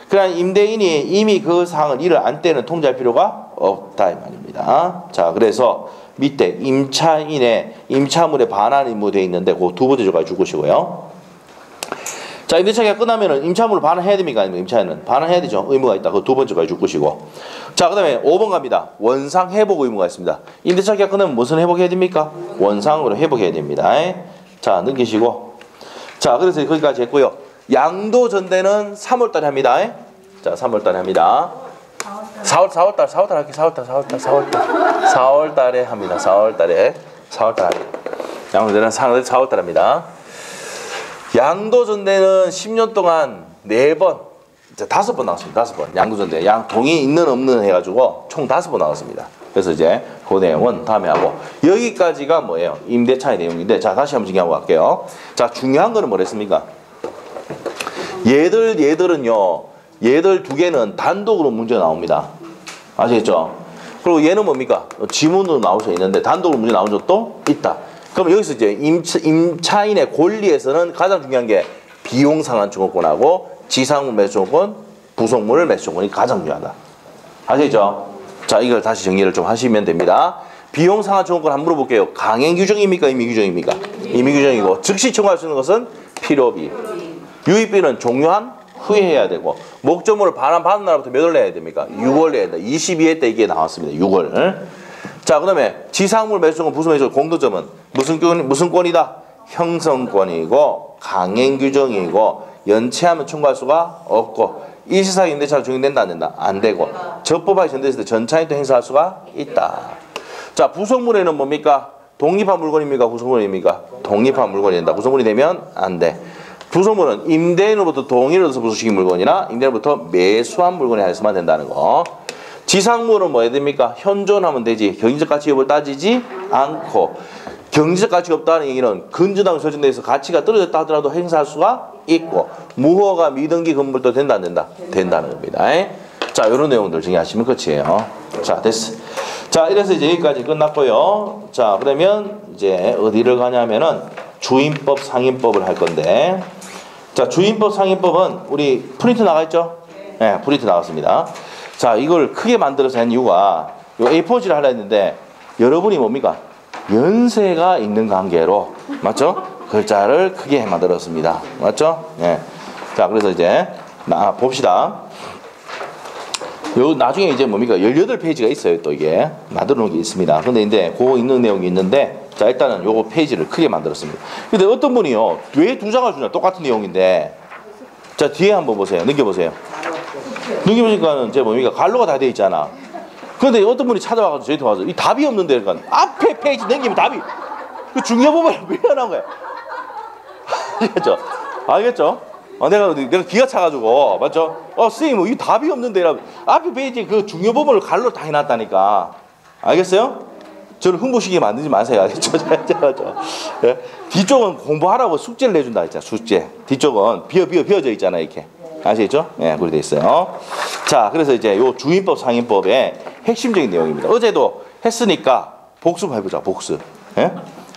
그러나 임대인이 이미 그 사항을 이를 안 때는 통지할 필요가 없다 이 말입니다. 자, 그래서 밑에 임차인의 임차물에 반환 의무 되어 있는데 그 두 번째 조까지 줄 것이고요. 자, 임대차 계약 끝나면은 임차물을 반환해야 됩니까? 아니면 임차인은 반환해야 되죠. 의무가 있다. 그 두 번째까지 줄 것이고. 자, 그 다음에 5번 갑니다. 원상 회복 의무가 있습니다. 임대차 계약 끝나면 무슨 회복해야 됩니까? 원상으로 회복해야 됩니다. 자, 넘기시고. 자, 그래서 거기까지 했고요. 양도 전대는 3월달에 합니다. 자, 3월달에 합니다. 4월달 할게. 4월달에 합니다. 4월달에 양도전대는 4월달에 합니다. 양도전대는 10년 동안 4번 이제 5번 나왔습니다. 5번. 양도전대. 동의 있는 없는 해가지고 총 5번 나왔습니다. 그래서 이제 그 내용은 다음에 하고 여기까지가 뭐예요? 임대차의 내용인데 자 다시 한번 정리하고 갈게요. 자 중요한 거는 뭐랬습니까? 얘들은요. 얘들 두 개는 단독으로 문제 나옵니다. 아시겠죠? 그리고 얘는 뭡니까? 지문으로 나올 수 있는데 단독으로 문제 나온 적도 있다. 그럼 여기서 이제 임차인의 권리에서는 가장 중요한 게 비용 상환 증권하고 지상물 매수 증권, 부속물 매수 증권이 가장 중요하다. 아시겠죠? 자, 이걸 다시 정리를 좀 하시면 됩니다. 비용 상환 증권 한번 물어볼게요. 강행 규정입니까? 임의 규정입니까? 임의 규정이고 즉시 청구할 수 있는 것은 필요비. 유입비는 종료한 후에 해야 되고 목적물을 받은 날부터 몇 월 내야 됩니까? 6월 내야 된다. 22회 때 이게 나왔습니다. 6월. 자, 그다음에 지상물 매수 증권, 부속 매수 공통점은 무슨 권이다? 형성권이고 강행 규정이고 연체하면 청구할 수가 없고 일시사기 임대차로 적용된다 안 된다? 안 되고 적법하게 전대했을 때 전차인도 행사할 수가 있다. 자 부속물에는 뭡니까? 독립한 물건입니까? 부속물입니까? 독립한 물건이 된다. 부속물이 되면 안 돼. 부속물은 임대인으로부터 동의를 얻어서 부속시킨 물건이나 임대인으로부터 매수한 물건에 한해서만 된다는 거. 지상물은 뭐 해야 됩니까? 현존하면 되지 경제적 가치 여부를 따지지 않고 경제적 가치가 없다는 얘기는 근저당 설정돼서 가치가 떨어졌다 하더라도 행사할 수가 있고 무허가 미등기 건물도 된다 안 된다? 된다는 겁니다. 자 이런 내용들 정리하시면 끝이에요. 자 됐어. 자 이래서 이제 여기까지 끝났고요. 자 그러면 이제 어디를 가냐면은 주임법 상임법을 할 건데 자 주임법 상임법은 우리 프린트 나가있죠? 네 프린트 나갔습니다. 자 이걸 크게 만들어서 한 이유가 요 A4지를 하려 했는데 여러분이 뭡니까? 연세가 있는 관계로 맞죠? 글자를 크게 만들었습니다. 맞죠? 예. 자 그래서 이제 봅시다. 요 나중에 이제 뭡니까? 18페이지가 있어요. 또 이게 만들어 놓은 게 있습니다. 근데 이제 그거 있는 내용이 있는데 자 일단은 요거 페이지를 크게 만들었습니다. 근데 어떤 분이요. 왜 2장을 주냐? 똑같은 내용인데 자 뒤에 한번 보세요. 넘겨보세요. 넘겨보니까는 이제 뭡니까? 갈로가 다 돼 있잖아. 근데 어떤 분이 찾아와가지고 저희한테 와서 이 답이 없는데 그러니까 앞에 페이지 넘기면 답이 그 중요 부분을 밀어넣은 거야. 알겠죠? 알겠죠? 내가 기가 차가지고 맞죠? 선생님 이 답이 없는데 앞에 페이지 그 중요 부분을 갈로 다 해놨다니까. 알겠어요? 저를 흥분시키게 만들지 마세요. 알겠죠? 예? 뒤쪽은 공부하라고 숙제를 내준다 했잖아. 숙제. 뒤쪽은 비어져 있잖아 이렇게. 아시겠죠? 예, 그렇게 돼 있어요. 자, 그래서 이제 요 주임법 상임법의 핵심적인 내용입니다. 어제도 했으니까 복습해보자. 복습. 예?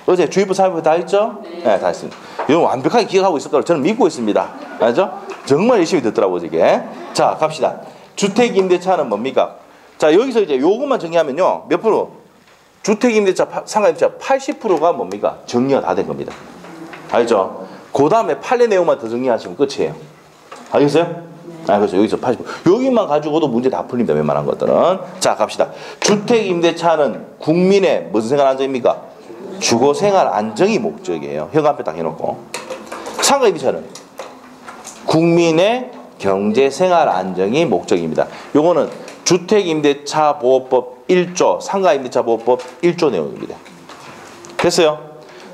어제 주임법 상임법 다 했죠? 네, 다 했습니다. 이건 완벽하게 기억하고 있을 거라고 저는 믿고 있습니다. 알죠? 정말 열심히 듣더라고요, 이게. 자, 갑시다. 주택임대차는 뭡니까? 자, 여기서 이제 요것만 정리하면요. 몇 프로? 주택임대차, 상가임대차 80%가 뭡니까? 정리가 다 된 겁니다. 알죠? 그 다음에 판례 내용만 더 정리하시면 끝이에요. 알겠어요? 그래서 여기서 80%. 여기만 가지고도 문제 다 풀립니다. 웬만한 것들은. 자, 갑시다. 주택임대차는 국민의 무슨 생활 안정입니까? 주거생활 안정이 목적이에요. 현관표 딱 해놓고. 상가임대차는 국민의 경제생활 안정이 목적입니다. 요거는 주택임대차보호법 1조, 상가임대차보호법 1조 내용입니다. 됐어요?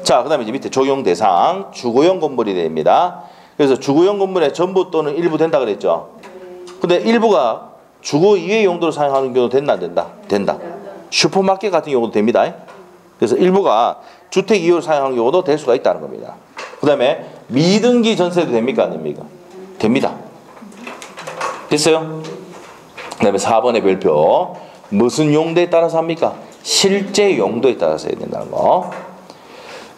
자, 그 다음에 이제 밑에 적용 대상, 주거용 건물이 됩니다. 그래서 주거용 건물의 전부 또는 일부 된다 그랬죠. 근데 일부가 주거 이외의 용도로 사용하는 경우도 된다 안 된다? 된다. 슈퍼마켓 같은 경우도 됩니다. 그래서 일부가 주택 이용으로 사용하는 경우도 될 수가 있다는 겁니다. 그 다음에 미등기 전세도 됩니까 안 됩니까? 됩니다. 됐어요? 그 다음에 4번의 별표 무슨 용도에 따라서 합니까? 실제 용도에 따라서 해야 된다는 거.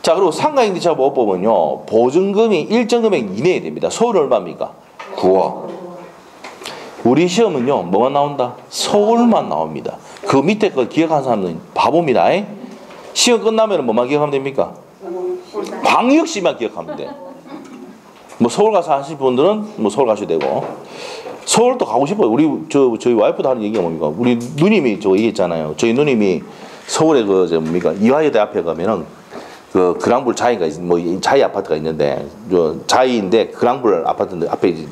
자 그리고 상가임대차 보호법은요 보증금이 일정 금액 이내에 됩니다. 서울 얼마입니까? 9억. 우리 시험은요 뭐만 나온다? 서울만 나옵니다. 그 밑에 거 기억하는 사람은 바보입니다. 시험 끝나면 뭐만 기억하면 됩니까? 광역시만 기억하면 돼. 뭐 서울 가서 하실 분들은 뭐 서울 가셔도 되고 서울도 가고 싶어요. 우리 저희 와이프도 하는 얘기가 뭡니까? 우리 누님이 저 얘기했잖아요. 저희 누님이 서울에 뭡니까 이화여대 앞에 가면은 그 그랑불 자이가 뭐 자이 아파트가 있는데 자이인데 그랑불 아파트인데 앞에 이제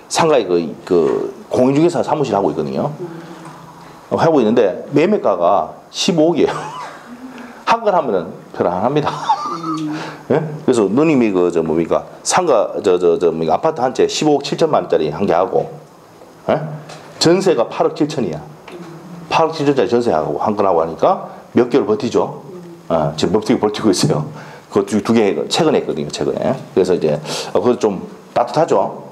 상가에 그 공인중개사 사무실 하고 있거든요. 하고 있는데 매매가가 15억이에요. 한 건 하면은 편안합니다. 예? 그래서 누님이 그 뭡니까 상가 뭡니까 아파트 한 채 15억 7천만 원짜리 한 개 하고, 예? 전세가 8억 7천이야. 8억 7천짜리 전세하고 한 건 하고 하니까 몇 개월 버티죠. 지금 버티고 있어요. 그거 두 개 최근에 했거든요. 최근에. 그래서 이제 그거 좀 따뜻하죠.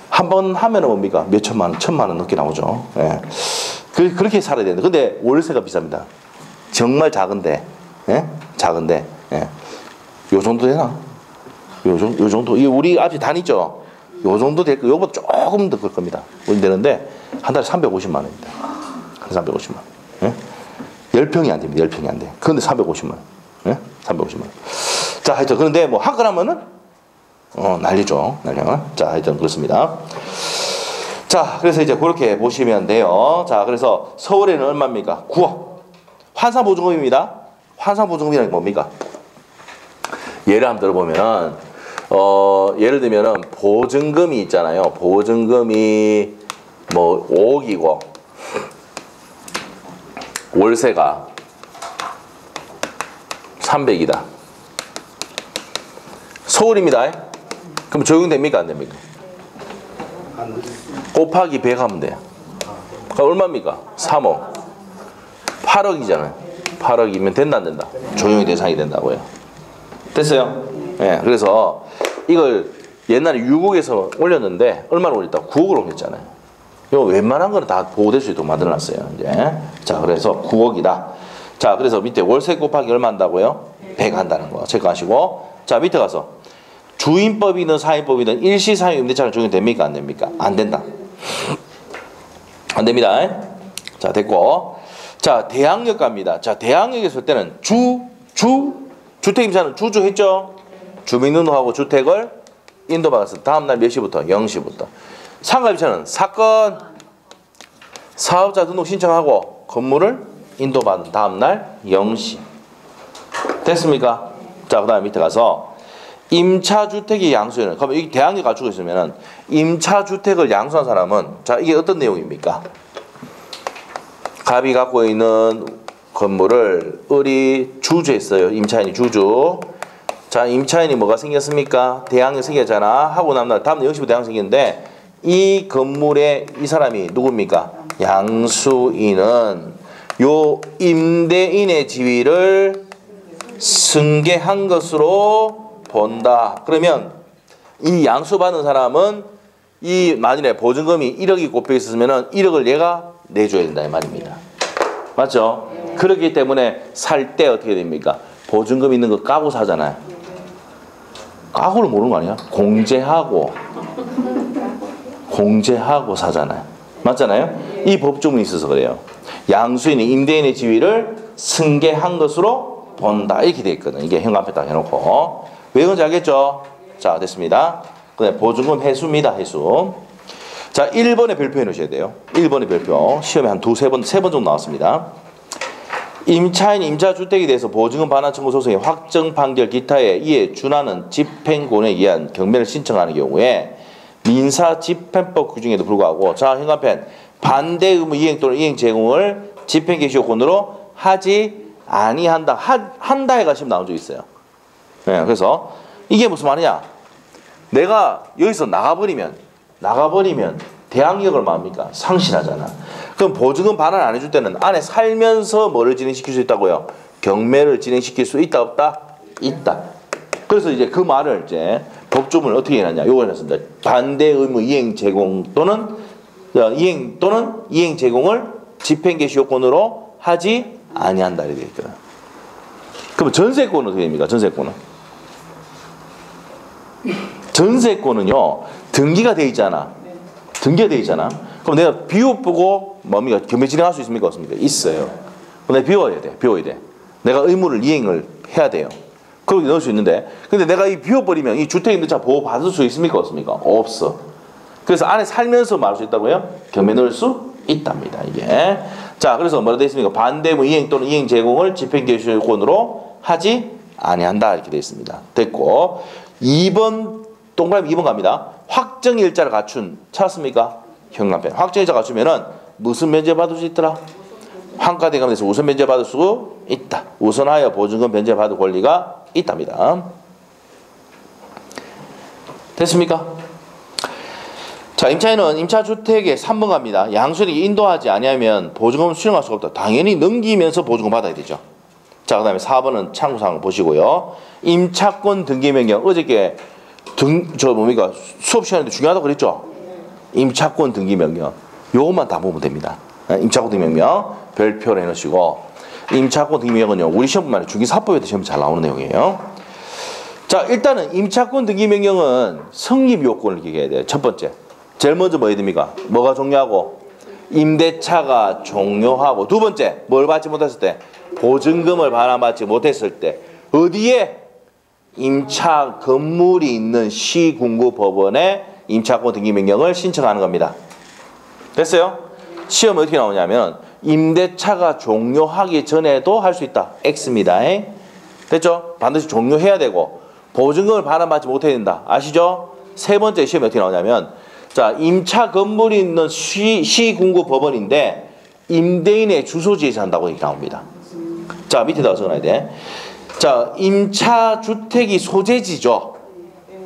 한 번 하면은 뭡니까 몇 천만 원, 1,000만 원 넘게 나오죠. 예. 그렇게 살아야 되는데, 근데 월세가 비쌉니다. 정말 작은데, 예? 작은데, 예. 요 정도 되나? 요 정도. 우리 앞이 다니죠. 요 정도 될 거, 요거보다 조금 더 그럴 겁니다. 되는데 한 달에 350만 원입니다. 한 350만 원. 예? 10평이 안 됩니다. 10평이 안 돼. 그런데 350만 원. 예? 350만 원. 자, 하여튼 그런데 뭐 한 건 하면은 난리죠. 난리죠. 자, 하여튼 그렇습니다. 자, 그래서 이제 그렇게 보시면 돼요. 자, 그래서 서울에는 얼마입니까? 9억. 환산보증금입니다. 환산보증금이라는 게 뭡니까? 예를 한번 들어보면은, 예를 들면은 보증금이 있잖아요. 보증금이 뭐 5억이고, 월세가 300이다. 서울입니다. 그럼 적용됩니까? 안 됩니까? 곱하기 100 하면 돼요. 그럼 얼마입니까? 3억. 8억이잖아요. 8억이면 된다 안 된다? 적용의 대상이 된다고요. 됐어요? 예. 그래서 이걸 옛날에 6억에서 올렸는데 얼마나 올렸다? 9억으로 올렸잖아요. 이거 웬만한 거는 다 보호될 수 있도록 만들어놨어요. 이제. 자, 그래서 9억이다. 자, 그래서 밑에 월세 곱하기 얼마 한다고요? 100 한다는 거 체크하시고. 자, 밑에 가서 주임법이든 사임법이든 일시사용 임대차는 적용됩니까? 안 됩니까? 안 된다. 안 됩니다. 자, 됐고. 자, 대항력 갑니다. 자, 대항력에 있을 때는 주택임차는 주주 했죠? 주민등록하고 주택을 인도받았어. 다음날 몇 시부터? 0시부터. 상가임차는 사건 사업자 등록 신청하고 건물을 인도받은 다음날 0시. 됐습니까? 자, 그 다음에 밑에 가서 임차주택의 양수에는, 그러면 이 대항력 갖추고 있으면은 임차주택을 양수한 사람은, 자, 이게 어떤 내용입니까? 갑이 갖고 있는 건물을 을이 주주했어요. 임차인이 주주. 자, 임차인이 뭐가 생겼습니까? 대항력 생겼잖아. 하고 나면 다음 0시부터 대항력 생겼는데, 이 건물에 이 사람이 누굽니까? 양수인은 요 임대인의 지위를 승계한 것으로 본다. 그러면 이 양수받은 사람은 이 만일에 보증금이 1억이 꼽혀 있었으면 1억을 얘가 내줘야 된다 이 말입니다. 맞죠? 그렇기 때문에 살 때 어떻게 됩니까? 보증금 있는 거 까고 사잖아요. 까고를 모르는 거 아니야? 공제하고 사잖아요. 맞잖아요? 이 법조문이 있어서 그래요. 양수인이 임대인의 지위를 승계한 것으로 본다. 이렇게 돼 있거든. 이게 현관표 딱 해놓고. 왜 그런지 알겠죠? 자, 됐습니다. 그다음에 보증금 해수입니다. 해수. 자, 1번에 별표 해놓으셔야 돼요. 1번에 별표. 시험에 한 세 번 정도 나왔습니다. 임차인 임차주택에 대해서 보증금 반환 청구 소송의 확정 판결 기타에 이에 준하는 집행권에 의한 경매를 신청하는 경우에 민사 집행법 규정에도 불구하고, 자, 현관펜 반대 의무 이행 또는 이행 제공을 집행 개시 요건으로 하지 아니한다. 한다에 가시면 나온 적 있어요. 네, 그래서 이게 무슨 말이냐? 내가 여기서 나가버리면 대항력을 뭐합니까? 상실하잖아. 그럼 보증금 반환 안 해줄 때는 안에 살면서 뭐를 진행시킬 수 있다고요? 경매를 진행시킬 수 있다 없다? 있다. 그래서 이제 그 말을 이제 법조문을 어떻게 해놨냐? 요걸 했습니다. 반대 의무 이행 제공 또는 이행 제공을 집행 개시 요건으로 하지 아니한다 이렇게 돼 있거든. 그럼 전세권은 어떻게 됩니까? 전세권은요 등기가 돼 있잖아. 그럼 내가 비워보고 뭡니까? 경매 진행할 수 있습니까? 없습니까? 있어요. 그럼 내가 비워야 돼. 내가 의무를 이행을 해야 돼요. 그렇게 넣을 수 있는데, 근데 내가 이 비워버리면 이 주택임대차 보호 받을 수 있습니까? 없습니까? 없어. 그래서 안에 살면서 말할 수 있다고요? 경매 넣을 수 있답니다. 이게. 자, 그래서 뭐라 되어 있습니까? 반대무 이행 또는 이행 제공을 집행개시요건으로 하지 아니한다 이렇게 되어 있습니다. 됐고, 2번 동그라미 2번 갑니다. 확정일자를 갖춘 찾았습니까? 현관펜. 확정일자 갖추면은 무슨 면제 받을 수 있더라? 환가대감에서 우선 면제 받을 수 있다. 우선하여 보증금 면제 받을 권리가 있답니다. 됐습니까? 자, 임차인은 임차주택의 3번 갑니다. 양수인에게 인도하지 아니하면 보증금을 수령할 수가 없다. 당연히 넘기면서 보증금 받아야 되죠. 자, 그 다음에 4번은 참고사항을 보시고요. 임차권 등기명령. 어저께 수업 시간에도 중요하다고 그랬죠? 임차권 등기명령. 요것만 다 보면 됩니다. 임차권 등기명령 별표를 해놓으시고, 임차권 등기명령은요, 우리 시험뿐만 아니라 중기사법에도 시험 잘 나오는 내용이에요. 자, 일단은 임차권 등기명령은 성립 요건을 얘기해야 돼요. 첫 번째. 제일 먼저 뭐 해야 됩니까? 뭐가 종료하고? 임대차가 종료하고. 두 번째, 뭘 받지 못했을 때? 보증금을 반환받지 못했을 때. 어디에? 임차 건물이 있는 시군구 법원에 임차권 등기명령을 신청하는 겁니다. 됐어요? 시험이 어떻게 나오냐면 임대차가 종료하기 전에도 할 수 있다. X입니다. 됐죠? 반드시 종료해야 되고 보증금을 반환받지 못해야 된다. 아시죠? 세 번째 시험이 어떻게 나오냐면, 자, 임차 건물이 있는 시군구 법원인데 임대인의 주소지에서 한다고 얘기 나옵니다. 자, 밑에다가 적어놔야 돼. 자, 임차 주택이 소재지죠.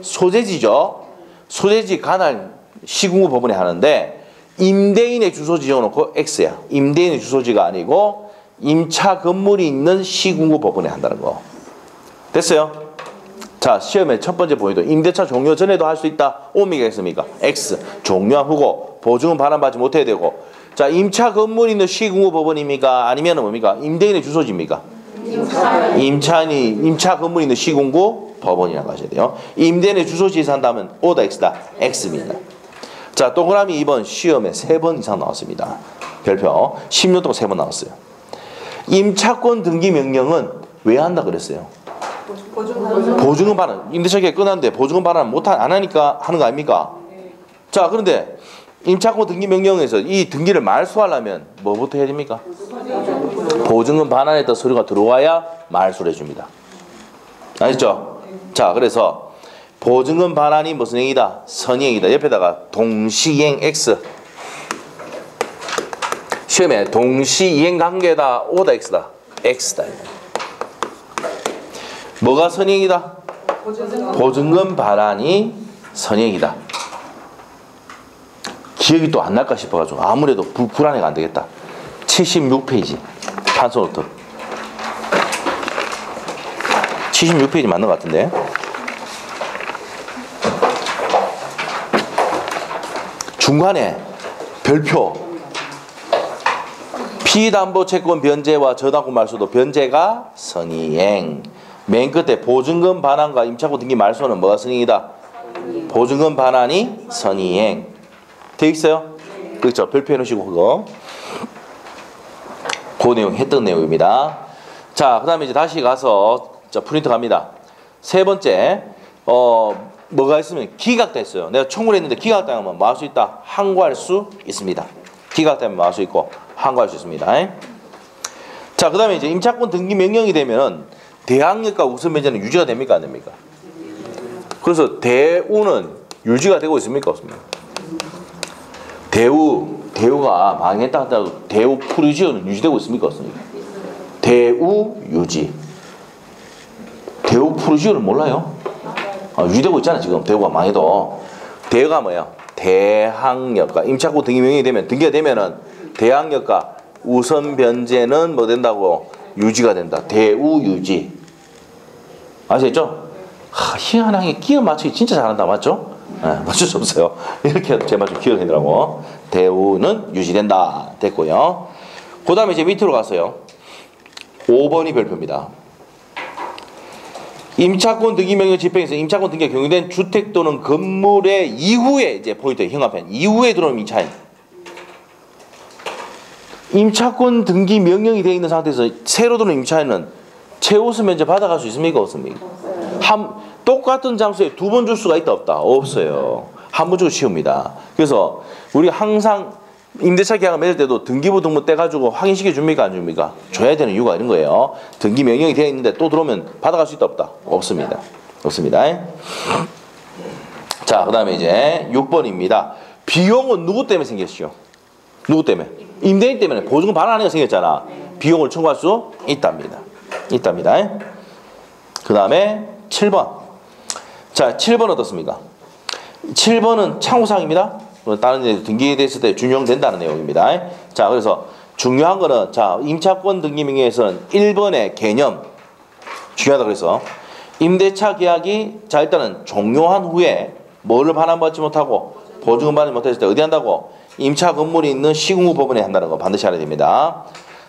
소재지 관할 시군구 법원에 하는데 임대인의 주소지 적어놓고 X야. 임대인의 주소지가 아니고 임차 건물이 있는 시군구 법원에 한다는 거. 됐어요? 자, 시험의 첫 번째 포인트. 임대차 종료 전에도 할 수 있다. 오미가 있습니까? X. 종료한 후고 보증은 반환받지 못해야 되고. 자, 임차 건물이 있는 시군구 법원입니까? 아니면 뭡니까? 임대인의 주소지입니까? 임차 건물이 있는 시군구 법원이라고 하셔야 돼요. 임대인의 주소지에서 한다면 O다 X다. X입니다. 자, 동그라미 2번 시험에 3번 이상 나왔습니다. 별표. 10년 동안 3번 나왔어요. 임차권 등기 명령은 왜 한다 그랬어요? 보증금 반환. 임대차 계약 끝났는데 보증금 반환 안 하니까 하는 거 아닙니까? 자, 그런데 임차권 등기 명령에서 이 등기를 말소하려면 뭐부터 해야 됩니까? 보증금 반환했던 서류가 들어와야 말소를 해줍니다. 아시죠? 자, 그래서 보증금 반환이 무슨 행위다? 선의행위다. 옆에다가 동시이행 X. 시험에 동시이행 관계다. O다 X다. X다. 뭐가 선의행위다? 보증금 반환이 선의행위다. 기억이 또 안 날까 싶어가지고 아무래도 불안해가 안 되겠다. 76페이지 판소노트 76페이지 맞는 것 같은데. 중간에 별표 피담보채권 변제와 저당권 말소도 변제가 선의행. 맨 끝에 보증금 반환과 임차권 등기 말소는 뭐가 선의행위다? 보증금 반환이 선의행. 돼 있어요? 그렇죠? 별표해 놓으시고 그거. 그 내용 했던 내용입니다. 자, 그 다음에 이제 다시 가서 자, 프린트 갑니다. 세 번째, 뭐가 있으면 기각됐어요. 내가 청구를 했는데 기각당하면 뭐 할 수 있다? 항고할 수 있습니다. 기각되면 뭐 할 수 있고 항고할 수 있습니다. 자, 그 다음에 이제 임차권 등기 명령이 되면은 대항력과 우선 변제는 유지가 됩니까? 안 됩니까? 그래서 대우는 유지가 되고 있습니까? 없습니까? 대우가 망했다 하더라도 대우 프루지오는 유지되고 있습니까? 없습니까? 대우 유지. 대우 프루지오는 몰라요? 유지되고 있잖아 지금. 대우가 망해도. 대우가 뭐예요? 대항력과 임차권 등기 명령이 되면 등기가 되면은 대항력과 우선 변제는 뭐 된다고? 유지가 된다. 대우 유지. 아시겠죠? 희한하게 끼어 맞추기 진짜 잘한다. 맞죠? 네, 맞출 수 없어요. 이렇게 제발 좀 기억해두라고. 대우는 유지된다. 됐고요. 그 다음에 이제 밑으로 가서요. 5번이 별표입니다. 임차권 등기 명령 집행에서 임차권 등기가 경유된 주택 또는 건물의 이후에 이제 포인트 형광펜 이후에 들어오는 임차인. 임차권 등기 명령이 되어 있는 상태에서 새로 들어오는 임차인은 최우수 면제 받아갈 수 있습니까? 없습니까? 똑같은 장소에 두 번 줄 수가 있다 없다? 없어요. 한 번 주고 쉬웁니다. 그래서 우리 항상 임대차 계약을 맺을 때도 등기부 등본 떼가지고 확인시켜 줍니까? 안 줍니까? 줘야 되는 이유가 이런 거예요. 등기 명령이 되어 있는데 또 들어오면 받아갈 수 있다 없다? 없습니다. 없습니다. 자, 그 다음에 이제 6번입니다. 비용은 누구 때문에 생겼죠? 누구 때문에? 임대인 때문에. 보증금 반환하는 게 생겼잖아. 비용을 청구할 수 있답니다. 있답니다. 그 다음에 7번. 자, 7번 어떻습니까? 7번은 창구상입니다. 다른 데 등기에 됐을 때 준용된다는 내용입니다. 자, 그래서 중요한 거는, 자, 임차권 등기 명령에서는 1번의 개념, 중요하다 그래서, 임대차 계약이, 자, 일단은 종료한 후에 뭐를 반환받지 못하고 보증금 받지 못했을 때 어디 한다고? 임차 건물이 있는 시군구 법원에 한다는 거 반드시 알아야 됩니다.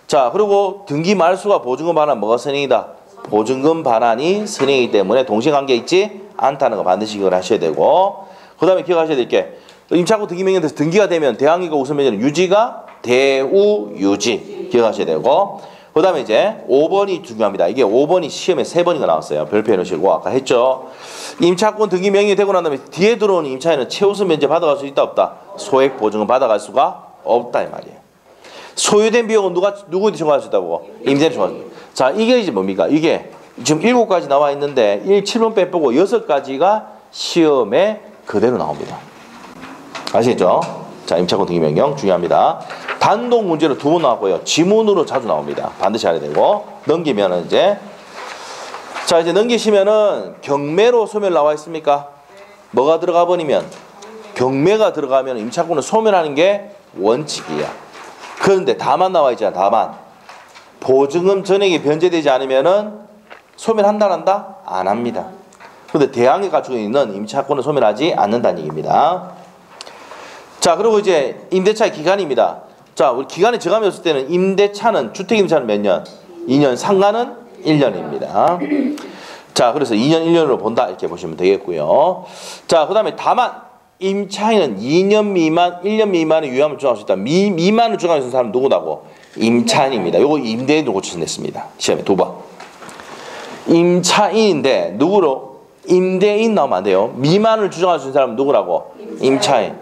자, 그리고 등기 말수가 보증금 반환 뭐가 선행이다? 보증금 반환이 선행이기 때문에 동시관계 있지 않다는 거 반드시 기억을 하셔야 되고, 그 다음에 기억하셔야 될 게, 임차권 등기 명령에서 등기가 되면 대항력과 우선 면제는 유지가 대우 유지 기억하셔야 되고, 그 다음에 이제 5번이 중요합니다. 이게 5번이 시험에 3번이가 나왔어요. 별표 해놓으시고 아까 했죠. 임차권 등기 명령이 되고 난 다음에 뒤에 들어오는 임차인은 최우선 면제 받아갈 수 있다 없다? 소액 보증금 받아갈 수가 없다 이 말이에요. 소유된 비용은 누구한테 청구할 수 있다고? 임대인이 청구할 수 있다. 자, 이게 이제 뭡니까? 이게 지금 7가지 나와 있는데 7번 빼보고 6가지가 시험에 그대로 나옵니다. 아시겠죠? 자, 임차권 등기 명령 중요합니다. 단독 문제로 2번 나왔고요. 지문으로 자주 나옵니다. 반드시 알아야 되고, 넘기면은 이제, 자, 이제 넘기시면은 경매로 소멸 나와 있습니까? 뭐가 들어가 버리면, 경매가 들어가면 임차권을 소멸하는 게 원칙이야. 그런데 다만 나와 있잖아. 다만 보증금 전액이 변제되지 않으면은 소멸한다 안 합니다. 그런데 대항에 갖추고 있는 임차권을 소멸하지 않는다는 얘기입니다. 자, 그리고 이제 임대차의 기간입니다. 자, 우리 기간에 정함이 없을 때는 임대차는, 주택임차는 몇 년? 2년, 상가는 1년입니다. 자, 그래서 2년, 1년으로 본다 이렇게 보시면 되겠고요. 자, 그 다음에 다만 임차인은 2년 미만, 1년 미만의 유효함을 주장할 수 있다. 미만을 주장할 수 있는 사람은 누구다고? 임차인입니다. 요거 임대인으로 고쳐냈습니다. 시험에 2번. 임차인인데 누구로? 임대인 나오면 안 돼요. 미만을 주장할 수 있는 사람은 누구라고? 임차인.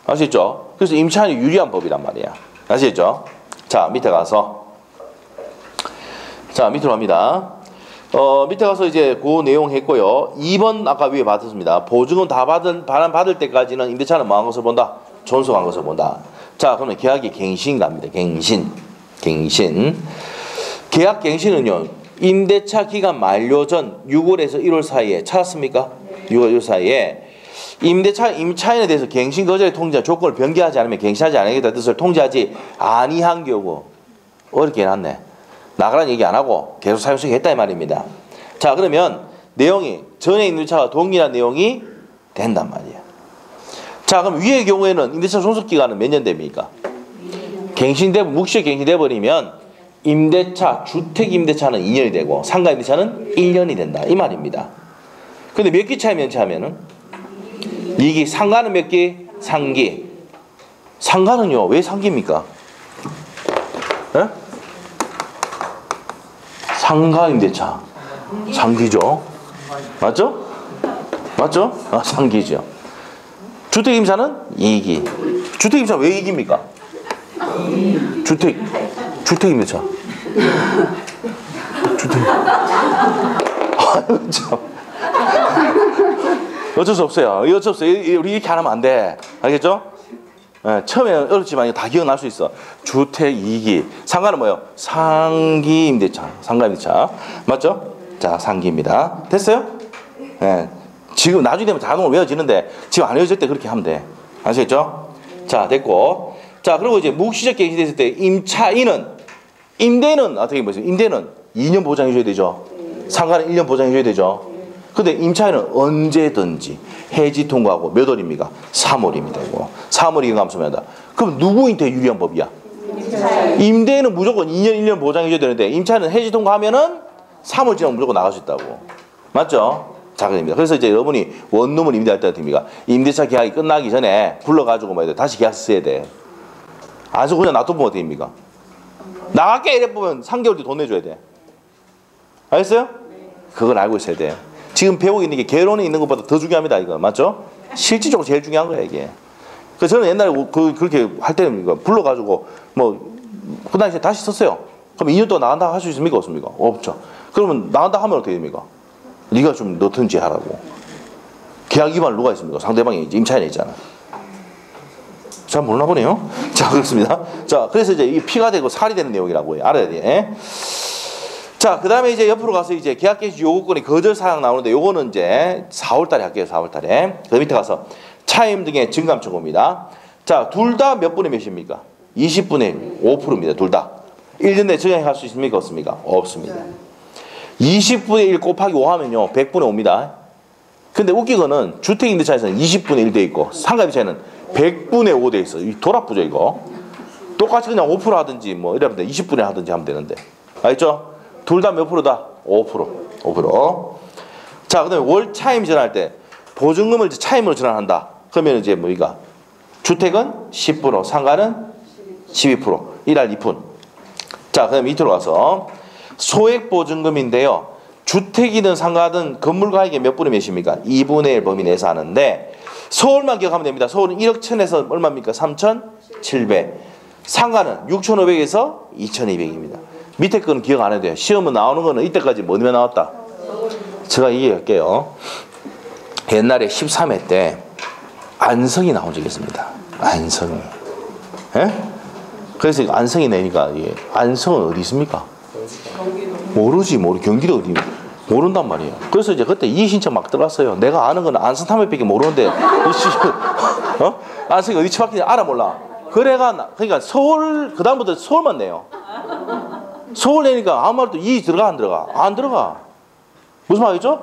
아시겠죠? 그래서 임차인이 유리한 법이란 말이야. 아시겠죠? 자, 밑에 가서, 자, 밑으로 갑니다. 밑에 가서 이제 그 내용 했고요. 2번 아까 위에 받았습니다. 보증금 다 반환 받을 때까지는 임대차는 뭐한 것을 본다? 존속한 것을 본다. 자, 그러면 계약이 갱신 갑니다. 갱신. 계약 갱신은요, 임대차 기간 만료 전 6월에서 1월 사이에 찾았습니까? 6월 1월 사이에 임차인에 대해서 갱신 거절의 통지한 조건을 변경하지 않으면 갱신하지 않겠다는 뜻을 통지하지 아니한 경우, 어렵게 해놨네. 나가라는 얘기 안 하고 계속 사용 승인했다 이 말입니다. 자, 그러면 내용이 전에 임대차와 동일한 내용이 된단 말이야. 자, 그럼 위의 경우에는 임대차 존속 기간은 몇 년 됩니까? 묵시적 갱신돼 버리면 임대차, 주택 임대차는 2년이 되고 상가 임대차는 1년이 된다 이 말입니다. 근데 몇 기 차이 면차하면은 2기, 상가는 몇 기? 3기. 상가는요, 왜 3기입니까? 에? 상가 임대차 3기죠. 맞죠? 맞죠? 아, 3기죠. 주택 임차는 2기. 주택 임차 왜 2기입니까? 주택 임대차. 아유, 참. 어쩔 수 없어요. 어쩔 수 없어요. 우리 이렇게 안 하면 안 돼. 알겠죠? 네, 처음에는 어렵지만 다 기억날 수 있어. 주택 2기. 상가는 뭐예요? 상기 임대차. 상가 임대차. 맞죠? 자, 상기입니다. 됐어요? 네. 지금 나중에 되면 자동으로 외워지는데 지금 안 외워질 때 그렇게 하면 돼. 아시겠죠? 자, 됐고. 자, 그리고 이제 묵시적 갱신이 됐을 때 임대는 어떻게 보세요? 임대는 2년 보장해줘야 되죠. 상가는 1년 보장해줘야 되죠. 근데 임차인은 언제든지 해지 통과하고 몇 월입니까? 3월입니다. 3월 이행하면 소멸한다. 그럼 누구한테 유리한 법이야? 임대인은 무조건 2년, 1년 보장해줘야 되는데 임차인은 해지 통과하면은 3월 지나면 무조건 나갈 수 있다고. 맞죠? 자, 그럽니다. 그래서 이제 여러분이 원룸을 임대할 때 어떻게 됩니까? 임대차 계약이 끝나기 전에 불러가지고 뭐 해야 돼? 다시 계약서 써야 돼. 아주 그냥 놔두면 어떻게 됩니까? 나갈게 이래 보면 3개월 뒤 돈 내줘야 돼. 알겠어요? 그걸 알고 있어야 돼. 지금 배우고 있는 게 개론에 있는 것보다 더 중요합니다. 이거 맞죠? 실질적으로 제일 중요한 거야 이게. 그래서 저는 옛날에 그렇게 할 때는 불러가지고 뭐 그 당시에 다시 썼어요. 그럼 2년 동안 나간다 할 수 있습니까? 없습니까? 없죠. 그러면 나간다 하면 어떻게 됩니까? 네가 좀 넣든지 하라고. 계약 위반을 누가 있습니까? 상대방이 임차인에 있잖아. 잘 몰라 보네요. 자, 그렇습니다. 자, 그래서 이제 이 피가 되고 살이 되는 내용이라고 해요. 알아야 돼. 자, 그 다음에 이제 옆으로 가서 이제 계약갱신 요구권의 거절 사항 나오는데 요거는 이제 4월달에 할게요. 4월달에. 그 밑에 가서 차임 등의 증감 청구입니다. 자, 둘 다 몇 분의 몇입니까? 20분의 5%입니다. 둘 다. 1년 내에 증액할 수 있습니까? 없습니까? 없습니다. 20분의 1 곱하기 5 하면요. 100분의 5입니다. 근데 웃긴 거는 주택임대 차에서는 20분의 1 돼 있고 상가비 차에는 100분의 5 돼 있어. 이 돌아쁘죠 이거. 똑같이 그냥 5% 하든지 뭐 이러면 돼. 20분의 하든지 하면 되는데. 알겠죠? 둘 다 몇 프로다? 5%. 5%. 자, 그 다음에 월 차임 전환할 때 보증금을 이제 차임으로 전환한다. 그러면 이제 뭐가? 주택은 10%, 상가는 12%. 1할 2푼. 자, 그 다음에 밑으로 가서 소액 보증금인데요. 주택이든 상가든 건물 가액의 몇 분의 몇입니까? 2분의 1 범위 내에서 하는데 서울만 기억하면 됩니다. 서울은 1억 1천에서 얼마입니까? 3,700. 상가는 6,500에서 2,200입니다. 밑에 거는 기억 안 해도 돼요. 시험은 나오는 거는 이때까지 뭐면 나왔다? 제가 얘기할게요. 옛날에 13회 때 안성이 나온 적이 있습니다. 안성이. 예? 그래서 안성이 내니까 안성은 어디 있습니까? 모르지. 경기도 어디 모른단 말이에요. 그래서 이제 그때 이의 신청 막 들어갔어요. 내가 아는 건 안성 탐험밖에 모르는데 안성이 어디 처박힌지 알아 몰라. 그러니까 서울 그 다음부터 서울만 내요. 서울 내니까 아무 말도 이 들어가 안 들어가? 안 들어가. 무슨 말이죠?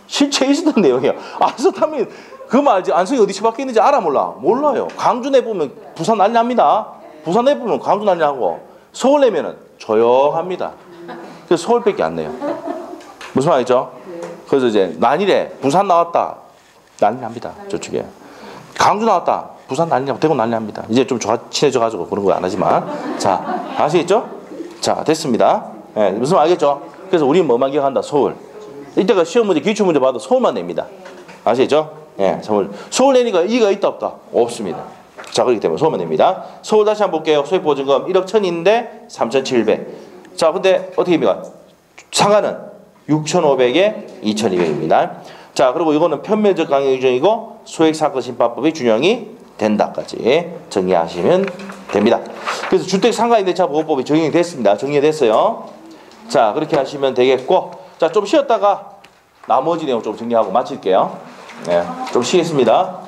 실제 있었던 내용이에요. 안성 탐험 그 말지 안성이 어디 처박혀 있는지 알아 몰라? 몰라요. 광주 내보면 부산 난리 납니다. 부산 내보면 광주 난리 나고 서울 내면은 조용합니다. 그래서 서울밖에 안 내요. 무슨 말이죠? 그래서 이제 난이래 부산 나왔다 난리 납니다. 저쪽에 강주 나왔다 부산 난리 납니다. 대구 난리 납니다. 이제 좀 친해져 가지고 그런 거 안 하지만 자 아시겠죠? 자 됐습니다. 네, 무슨 말 알겠죠? 그래서 우리는 뭐만 기억한다? 서울. 이때가 시험 문제 기출 문제 봐도 서울만 냅니다. 아시겠죠? 예, 서울 내니까 이가 있다 없다? 없습니다. 자 그렇기 때문에 서울만 냅니다. 서울 다시 한번 볼게요. 소액 보증금 1억 1,000인데 3,700. 자 근데 어떻게 됩니까? 상가는 6,500에 2,200입니다. 자 그리고 이거는 편매적 강요 규정이고 소액사건 심판법이 준용이 된다까지 정리하시면 됩니다. 그래서 주택 상가임대차 보호법이 적용이 됐습니다. 정리가 됐어요. 자 그렇게 하시면 되겠고 자 좀 쉬었다가 나머지 내용 좀 정리하고 마칠게요. 네, 좀 쉬겠습니다.